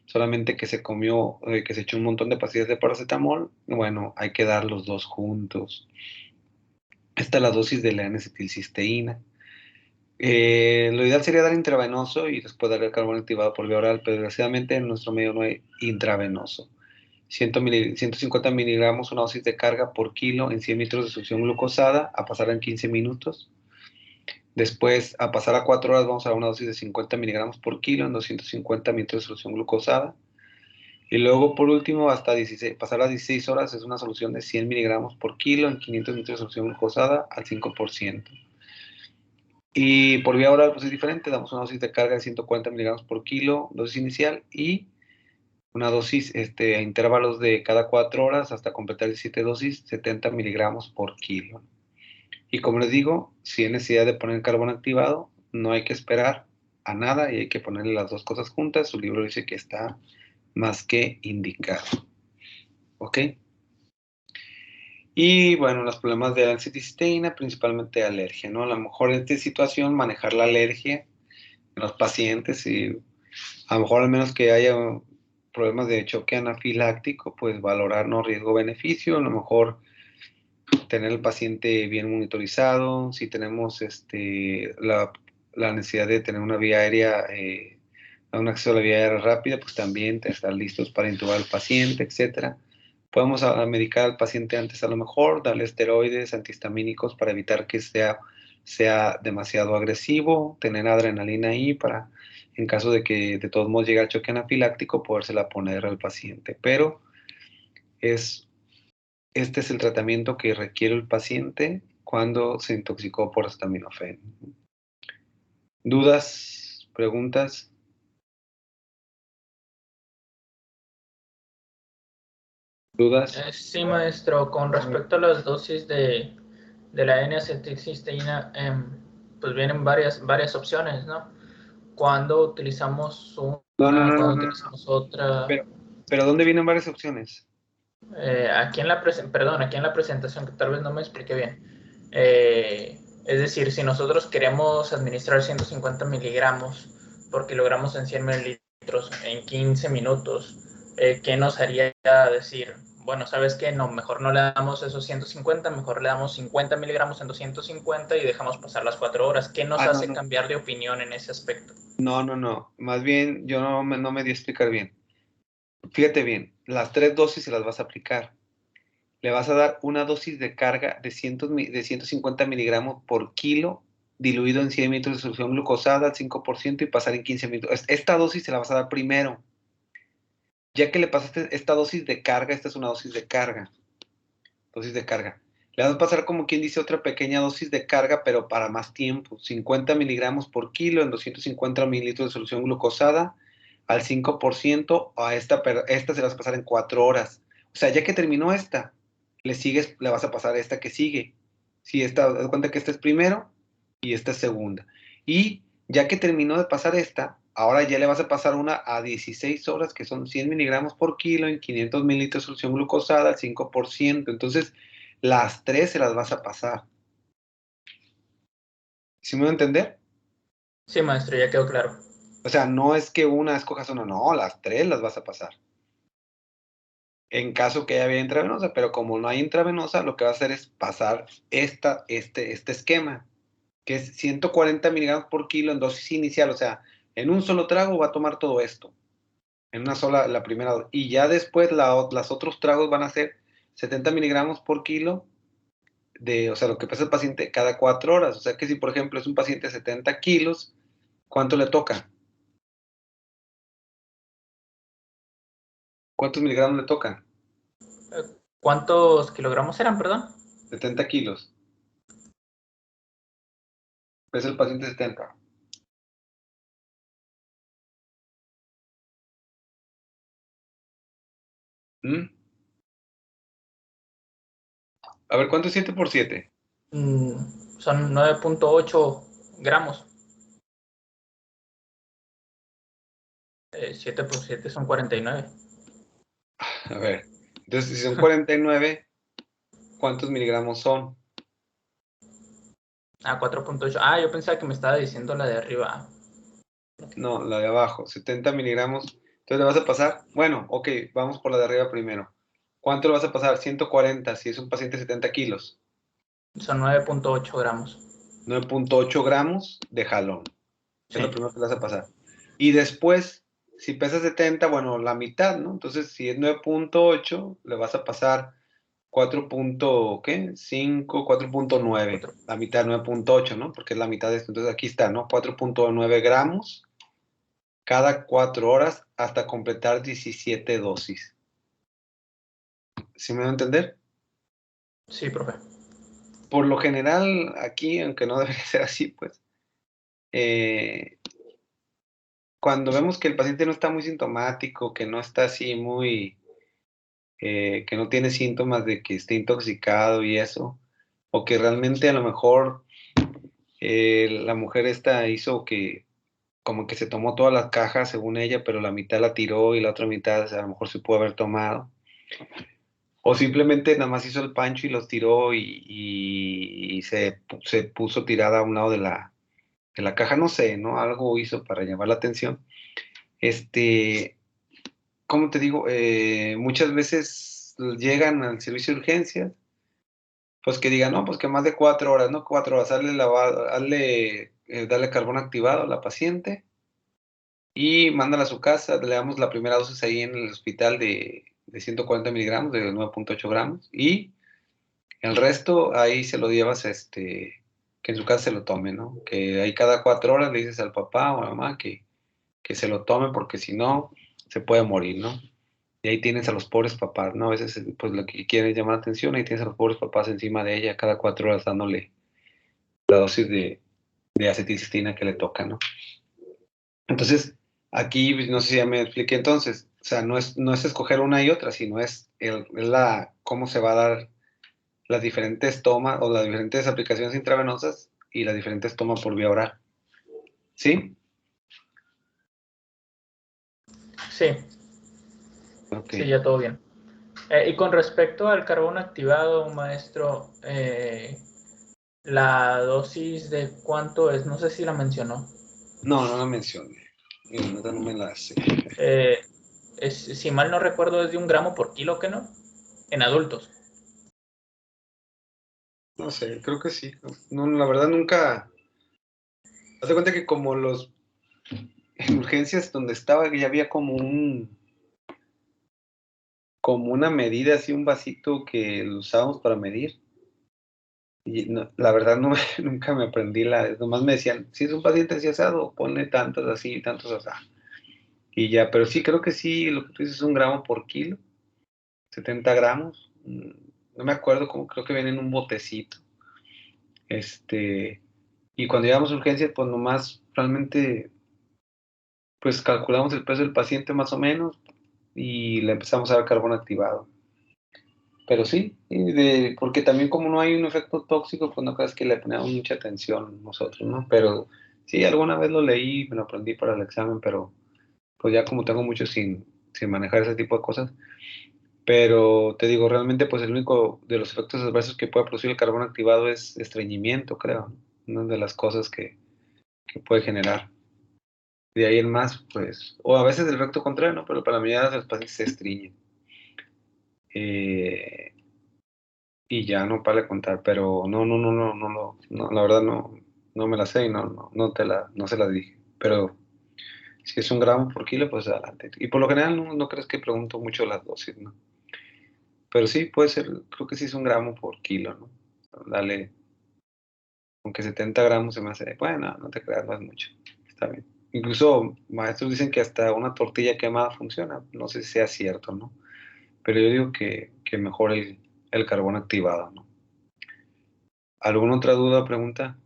A: solamente que se comió, que se echó un montón de pastillas de paracetamol, bueno, hay que dar los dos juntos. Esta es la dosis de la N-acetilcisteína. Lo ideal sería dar intravenoso y después dar el carbón activado por vía oral, pero desgraciadamente en nuestro medio no hay intravenoso. 150 miligramos, una dosis de carga por kilo en 100 litros de solución glucosada, a pasar en 15 minutos. Después, a pasar a 4 horas, vamos a dar una dosis de 50 miligramos por kilo en 250 litros de solución glucosada. Y luego, por último, hasta pasar a 16 horas es una solución de 100 miligramos por kilo en 500 litros de solución glucosada al 5%. Y por vía oral, pues es diferente, damos una dosis de carga de 140 miligramos por kilo, dosis inicial, y una dosis a intervalos de cada 4 horas hasta completar 17 dosis, 70 miligramos por kilo. Y como les digo, si hay necesidad de poner carbón activado, no hay que esperar a nada y hay que ponerle las dos cosas juntas. Su libro dice que está más que indicado. ¿Ok? Y bueno, los problemas de la N-acetilcisteína, principalmente alergia, ¿no? A lo mejor en esta situación manejar la alergia en los pacientes y a lo mejor al menos que haya problemas de choque anafiláctico, pues valorar no riesgo-beneficio, a lo mejor tener el paciente bien monitorizado, si tenemos la necesidad de tener una vía aérea, un acceso a la vía aérea rápida, pues también estar listos para intubar al paciente, etcétera. Podemos medicar al paciente antes a lo mejor, darle esteroides antihistamínicos para evitar que sea demasiado agresivo, tener adrenalina ahí para, en caso de que de todos modos llegue al choque anafiláctico, podérsela poner al paciente. Pero este es el tratamiento que requiere el paciente cuando se intoxicó por acetaminofén. ¿Dudas? ¿Preguntas? ¿Dudas?
D: Sí, maestro, con respecto a las dosis de la N-acetilcisteína, pues vienen varias opciones, ¿no? Cuando utilizamos una, cuando utilizamos otra.
A: Pero ¿dónde vienen varias opciones?
D: Aquí en la presentación, que tal vez no me expliqué bien. Es decir, si nosotros queremos administrar 150 miligramos por kilogramos en 100 mililitros en 15 minutos, ¿qué nos haría decir? Bueno, ¿sabes qué? No, mejor no le damos esos 150, mejor le damos 50 miligramos en 250 y dejamos pasar las 4 horas. ¿Qué nos hace cambiar de opinión en ese aspecto?
A: No. Más bien, yo no me di a explicar bien. Fíjate bien, las 3 dosis se las vas a aplicar. Le vas a dar una dosis de carga de 150 miligramos por kilo, diluido en 100 mililitros de solución glucosada al 5% y pasar en 15 minutos. Esta dosis se la vas a dar primero. Ya que le pasaste esta dosis de carga, esta es una dosis de carga. Dosis de carga. Le vas a pasar como quien dice otra pequeña dosis de carga, pero para más tiempo. 50 miligramos por kilo en 250 mililitros de solución glucosada al 5%. A esta se la vas a pasar en 4 horas. O sea, ya que terminó esta, le vas a pasar esta que sigue. Si esta, das cuenta que esta es primero y esta es segunda. Y ya que terminó de pasar esta, ahora ya le vas a pasar una a 16 horas, que son 100 miligramos por kilo en 500 mililitros de solución glucosada al 5%. Entonces, las 3 se las vas a pasar. ¿Sí me voy a entender?
D: Sí, maestro, ya quedó claro.
A: O sea, no es que una escojas una, no, las 3 las vas a pasar. En caso que haya vía intravenosa, pero como no hay intravenosa, lo que va a hacer es pasar este esquema, que es 140 miligramos por kilo en dosis inicial, o sea, en un solo trago va a tomar todo esto, en una sola, la primera, y ya después las otros tragos van a ser 70 miligramos por kilo, o sea, lo que pasa el paciente cada 4 horas, o sea que si por ejemplo es un paciente de 70 kilos, ¿cuánto le toca? ¿Cuántos miligramos le tocan?
D: ¿Cuántos kilogramos eran, perdón?
A: 70 kilos. Pesa el paciente 70. A ver, ¿cuánto es 7 por 7?
D: Son 9.8 gramos. 7 por 7 son 49.
A: A ver, entonces si son 49, ¿cuántos miligramos son?
D: 4.8. Yo pensaba que me estaba diciendo la de arriba.
A: No, la de abajo, 70 miligramos. Entonces le vas a pasar, bueno, ok, vamos por la de arriba primero. ¿Cuánto le vas a pasar? 140 si es un paciente de 70 kilos.
D: Son 9.8 gramos.
A: 9.8 gramos de jalón.
D: Sí.
A: Es lo primero que le vas a pasar. Y después, si pesa 70, bueno, la mitad, ¿no? Entonces, si es 9.8, le vas a pasar 4.5, 4.9. La mitad, 9.8, ¿no? Porque es la mitad de esto. Entonces, aquí está, ¿no? 4.9 gramos cada 4 horas hasta completar 17 dosis. ¿Sí me va a entender?
D: Sí, profe.
A: Por lo general, aquí, aunque no debería ser así, pues, cuando vemos que el paciente no está muy sintomático, que no está así muy, que no tiene síntomas de que esté intoxicado y eso, o que realmente a lo mejor la mujer esta hizo que como que se tomó todas las cajas según ella, pero la mitad la tiró y la otra mitad a lo mejor se pudo haber tomado. O simplemente nada más hizo el pancho y los tiró y se puso tirada a un lado de la caja, no sé, ¿no? Algo hizo para llamar la atención. ¿Cómo te digo? Muchas veces llegan al servicio de urgencias, pues que digan, no, pues que más de 4 horas, ¿no? 4 horas, dale carbón activado a la paciente y mándala a su casa, le damos la primera dosis ahí en el hospital de 140 miligramos, de 9.8 gramos, y el resto ahí se lo llevas, que en su casa se lo tome, ¿no? Que ahí cada 4 horas le dices al papá o a la mamá que se lo tome porque si no, se puede morir, ¿no? Y ahí tienes a los pobres papás, ¿no? A veces, pues lo que quieren es llamar la atención, ahí tienes a los pobres papás encima de ella cada 4 horas dándole la dosis de acetilcistina que le toca, ¿no? Entonces, aquí, pues, no sé si ya me expliqué entonces, o sea, no es escoger una y otra, sino es cómo se va a dar las diferentes tomas o las diferentes aplicaciones intravenosas y las diferentes tomas por vía oral. ¿Sí?
D: Sí.
A: Ok.
D: Sí, ya todo bien. Y con respecto al carbón activado, maestro, la dosis de cuánto es, no sé si la mencionó.
A: No la mencioné. No me la sé.
D: Si mal no recuerdo, es de 1 gramo por kilo, ¿que no? En adultos.
A: No sé, creo que sí. No, la verdad nunca. Haz de cuenta que como en urgencias donde estaba ya había como una medida, así un vasito que lo usábamos para medir. Y la verdad nunca me aprendí nomás me decían, si es un paciente así asado, ponle tantos así, tantos así. Y ya, pero sí, creo que sí, lo que tú dices es 1 gramo por kilo, 70 gramos. No me acuerdo cómo, creo que viene en un botecito. Y cuando llegamos a urgencias, pues nomás realmente, pues calculamos el peso del paciente más o menos y le empezamos a dar carbón activado. Pero sí, porque también como no hay un efecto tóxico, pues no creas que le ponemos mucha atención nosotros, ¿no? Pero sí, alguna vez lo leí, me lo aprendí para el examen, pero pues ya como tengo mucho sin manejar ese tipo de cosas. Pero te digo, realmente pues el único de los efectos adversos que puede producir el carbón activado es estreñimiento, creo, ¿no? Una de las cosas que puede generar. De ahí en más, pues, o a veces el efecto contrario, ¿no? Pero para la mayoría de los pacientes se estreñen. Y ya no para de contar, pero no, la verdad no me la sé y no se la dije. Pero si es 1 gramo por kilo, pues adelante. Y por lo general no crees que pregunto mucho las dosis, ¿no? Pero sí, puede ser, creo que sí es 1 gramo por kilo, ¿no? Dale, aunque 70 gramos se me hace, bueno, no te creas, no es mucho, está bien. Incluso maestros dicen que hasta una tortilla quemada funciona, no sé si sea cierto, ¿no? Pero yo digo que mejor el carbón activado, ¿no? ¿Alguna otra duda o pregunta?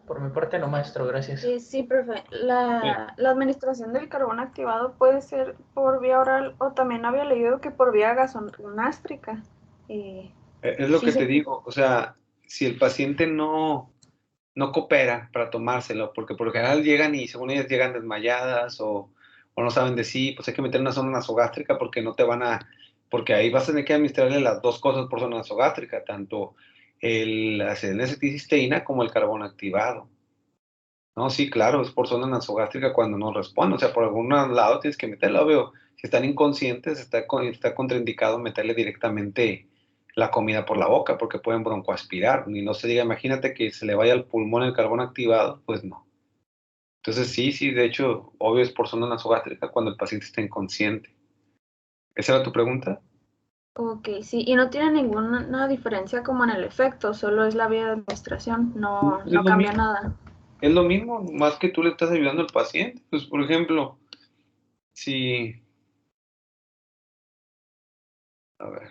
D: Por mi parte no, maestro, gracias.
B: Sí, profe. La administración del carbón activado puede ser por vía oral o también había leído que por vía gasogástrica.
A: Es lo
B: Sí
A: que
B: se
A: te
B: puede.
A: digo, o sea, si el paciente no coopera para tomárselo, porque por lo general llegan y según ellas llegan desmayadas o no saben de sí, pues hay que meter una zona nasogástrica porque no te van a, porque ahí vas a tener que administrarle las dos cosas por zona nasogástrica, tanto la acetilcisteína como el carbono activado. No, sí, claro, es por zona nasogástrica cuando no responde, o sea, por algún lado tienes que meterlo, obvio. Si están inconscientes, está contraindicado meterle directamente la comida por la boca porque pueden broncoaspirar. Ni no se diga, imagínate que se le vaya al pulmón el carbono activado, pues no. Entonces sí, de hecho, obvio es por zona nasogástrica cuando el paciente está inconsciente. ¿Esa era tu pregunta?
B: Ok, sí, y no tiene ninguna diferencia como en el efecto, solo es la vía de administración, no,
A: Es
B: no
A: lo
B: cambia
A: mismo,
B: nada.
A: es lo mismo, más que tú le estás ayudando al paciente. Pues, por ejemplo, si, a ver,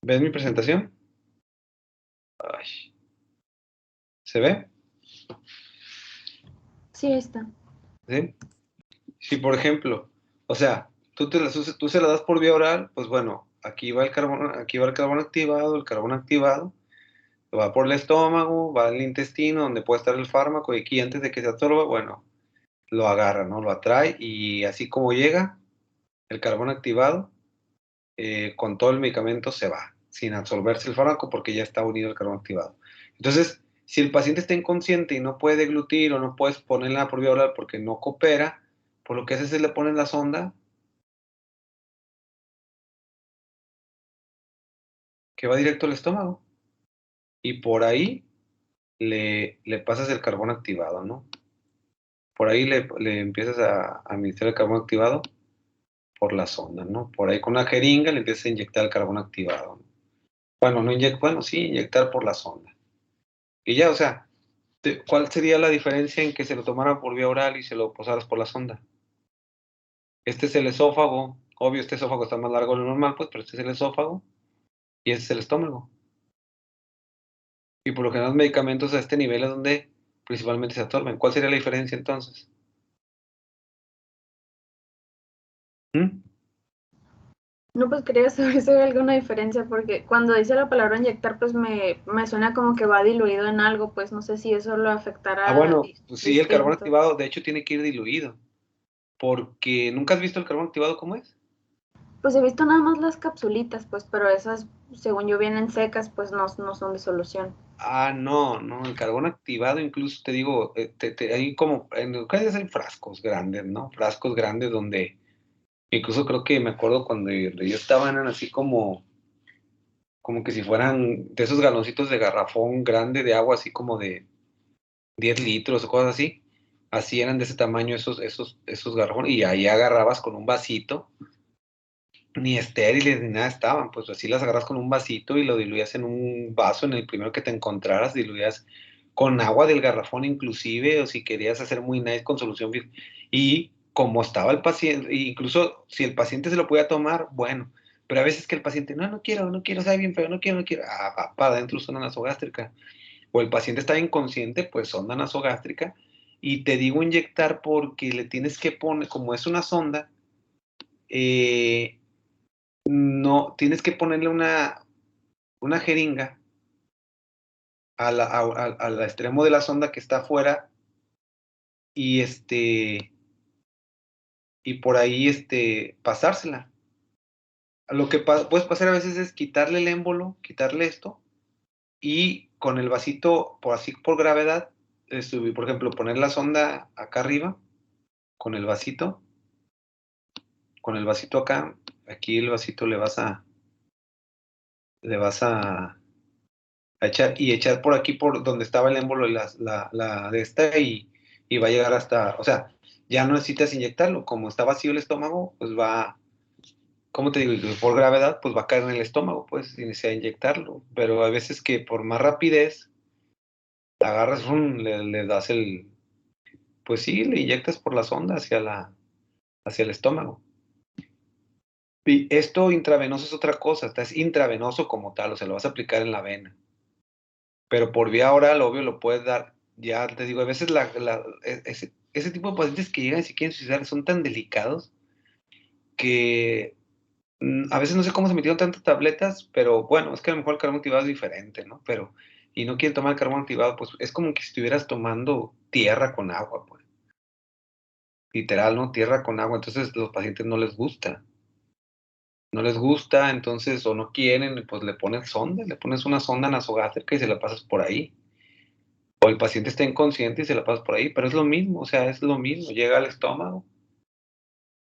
A: ¿ves mi presentación? Ay, ¿se ve?
B: Sí, ahí está.
A: ¿Sí? Si, por ejemplo, o sea, tú se la das por vía oral, pues bueno, aquí va el carbono activado, va por el estómago, va al intestino, donde puede estar el fármaco, y aquí antes de que se absorba, bueno, lo agarra, ¿no? Lo atrae, y así como llega el carbono activado, con todo el medicamento se va, sin absorberse el fármaco, porque ya está unido el carbono activado. Entonces, si el paciente está inconsciente y no puede deglutir o no puedes ponerla por vía oral porque no coopera, pues lo que haces es le pones la sonda que va directo al estómago y por ahí le pasas el carbón activado, ¿no? Por ahí le empiezas a administrar el carbón activado por la sonda, ¿no? Por ahí con una jeringa le empiezas a inyectar el carbón activado, ¿no? Bueno, no inyectar, bueno, sí, inyectar por la sonda. Y ya, o sea, ¿cuál sería la diferencia en que se lo tomaran por vía oral y se lo pasaras por la sonda? Este es el esófago, obvio, este esófago está más largo de lo normal, pues, pero este es el esófago y este es el estómago. Y por lo general los medicamentos a este nivel es donde principalmente se absorben. ¿Cuál sería la diferencia entonces? ¿Mm?
B: No, pues quería saber si hay alguna diferencia, porque cuando dice la palabra inyectar, pues me suena como que va diluido en algo, pues no sé si eso lo
A: Ah,
B: afectará
A: bueno, pues sí, el carbón
B: distinto.
A: activado de hecho tiene que ir diluido, porque ¿nunca has visto el carbón activado cómo es?
B: Pues he visto nada más las capsulitas, pues, pero esas, según yo, vienen secas, pues no son de solución.
A: Ah, no, el carbón activado incluso te digo, hay como, en ocasiones hay frascos grandes, ¿no? Frascos grandes donde, incluso creo que me acuerdo cuando yo estaba, eran así como que si fueran de esos galoncitos de garrafón grande de agua, así como de 10 litros o cosas así. Así eran de ese tamaño esos garrafones, y ahí agarrabas con un vasito, ni estériles ni nada estaban, pues así las agarras con un vasito y lo diluías en un vaso, en el primero que te encontraras, diluías con agua del garrafón inclusive, o si querías hacer muy nice con solución. Y como estaba el paciente, incluso si el paciente se lo podía tomar, bueno, pero a veces que el paciente, no quiero, sabe bien feo, no quiero, va para adentro zona nasogástrica. O el paciente está inconsciente, pues sonda nasogástrica, y te digo inyectar porque le tienes que poner, como es una sonda, eh, no, tienes que ponerle una jeringa al extremo de la sonda que está afuera y y por ahí pasársela. Lo que puedes pasar a veces es quitarle el émbolo, quitarle esto y con el vasito, por gravedad, subir, por ejemplo, poner la sonda acá arriba con el vasito acá, aquí el vasito le vas a echar y echar por aquí por donde estaba el émbolo la de esta, y y va a llegar hasta, o sea, ya no necesitas inyectarlo, como está vacío el estómago, pues va, ¿cómo te digo? Y por gravedad, pues va a caer en el estómago, pues, sin necesidad de inyectarlo, pero hay veces que por más rapidez, agarras, le das pues sí, le inyectas por la sonda hacia el estómago. Y esto intravenoso es otra cosa, es intravenoso como tal, o sea, lo vas a aplicar en la vena. Pero por vía oral, obvio, lo puedes dar, ya te digo, a veces ese tipo de pacientes que llegan y se quieren suicidar son tan delicados que a veces no sé cómo se metieron tantas tabletas, pero bueno, es que a lo mejor el carbón activado es diferente, ¿no? Pero, y no quieren tomar el carbón activado, pues es como que si estuvieras tomando tierra con agua, pues. Literal, ¿no? Tierra con agua, entonces a los pacientes no les gusta. No les gusta, entonces, o no quieren, pues le pones sonda, le pones una sonda nasogástrica y se la pasas por ahí. O el paciente está inconsciente y se la pasas por ahí, pero es lo mismo, o sea, es lo mismo, llega al estómago.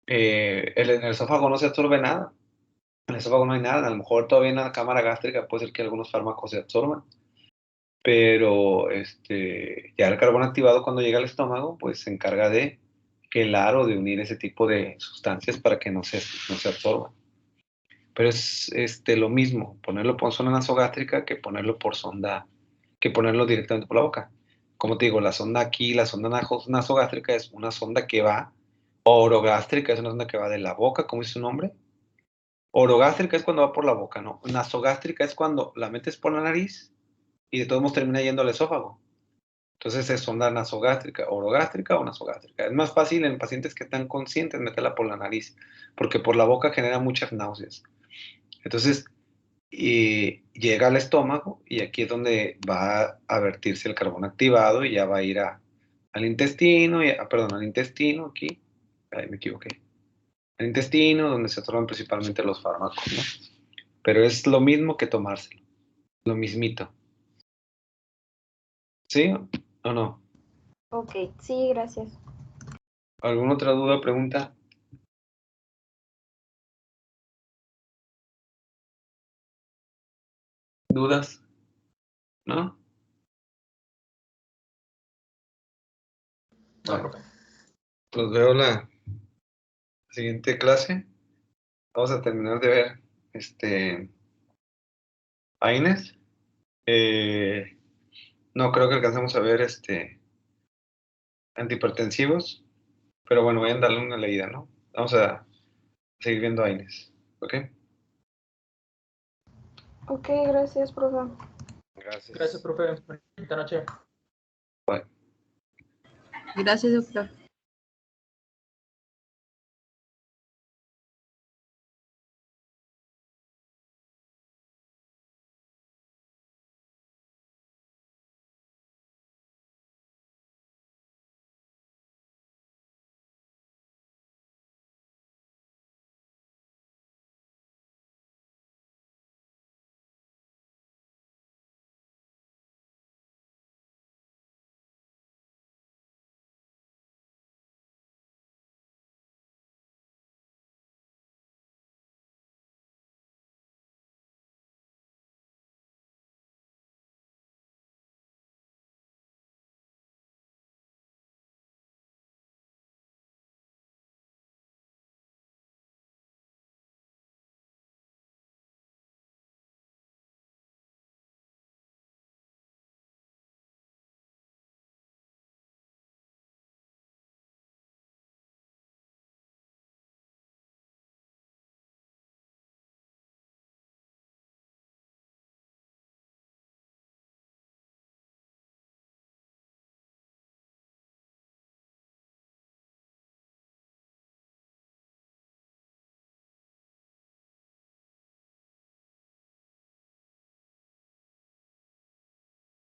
A: En el esófago no se absorbe nada, en el esófago no hay nada, a lo mejor todavía en la cámara gástrica puede ser que algunos fármacos se absorban, pero ya el carbón activado cuando llega al estómago, pues se encarga de quelar o de unir ese tipo de sustancias para que no se absorban. Pero es lo mismo, ponerlo por sonda nasogástrica que ponerlo por sonda, que ponerlo directamente por la boca. Como te digo, la sonda aquí, la sonda nasogástrica es una sonda que va, orogástrica es una sonda que va de la boca, como dice su nombre. Orogástrica es cuando va por la boca, ¿no? Nasogástrica es cuando la metes por la nariz y de todos modos termina yendo al esófago. Entonces es sonda nasogástrica, orogástrica o nasogástrica. Es más fácil en pacientes que están conscientes meterla por la nariz, porque por la boca genera muchas náuseas. Entonces, llega al estómago y aquí es donde va a vertirse el carbón activado y ya va a ir al intestino, al intestino aquí, ahí me equivoqué, al intestino donde se absorben principalmente los fármacos, ¿no? Pero es lo mismo que tomárselo, lo mismito. ¿Sí o no?
B: Ok, sí, gracias.
A: ¿Alguna otra duda o pregunta? ¿Dudas? ¿No?
D: No,
A: Bueno,
D: profe.
A: los veo la siguiente clase. Vamos a terminar de ver a Inés. No creo que alcancemos a ver antihipertensivos, pero bueno, voy a darle una leída, ¿no? Vamos a seguir viendo a Inés, ¿ok?
B: Ok, gracias, profe.
D: Gracias, profe. Bonita noche.
A: Bye.
G: Gracias, doctor.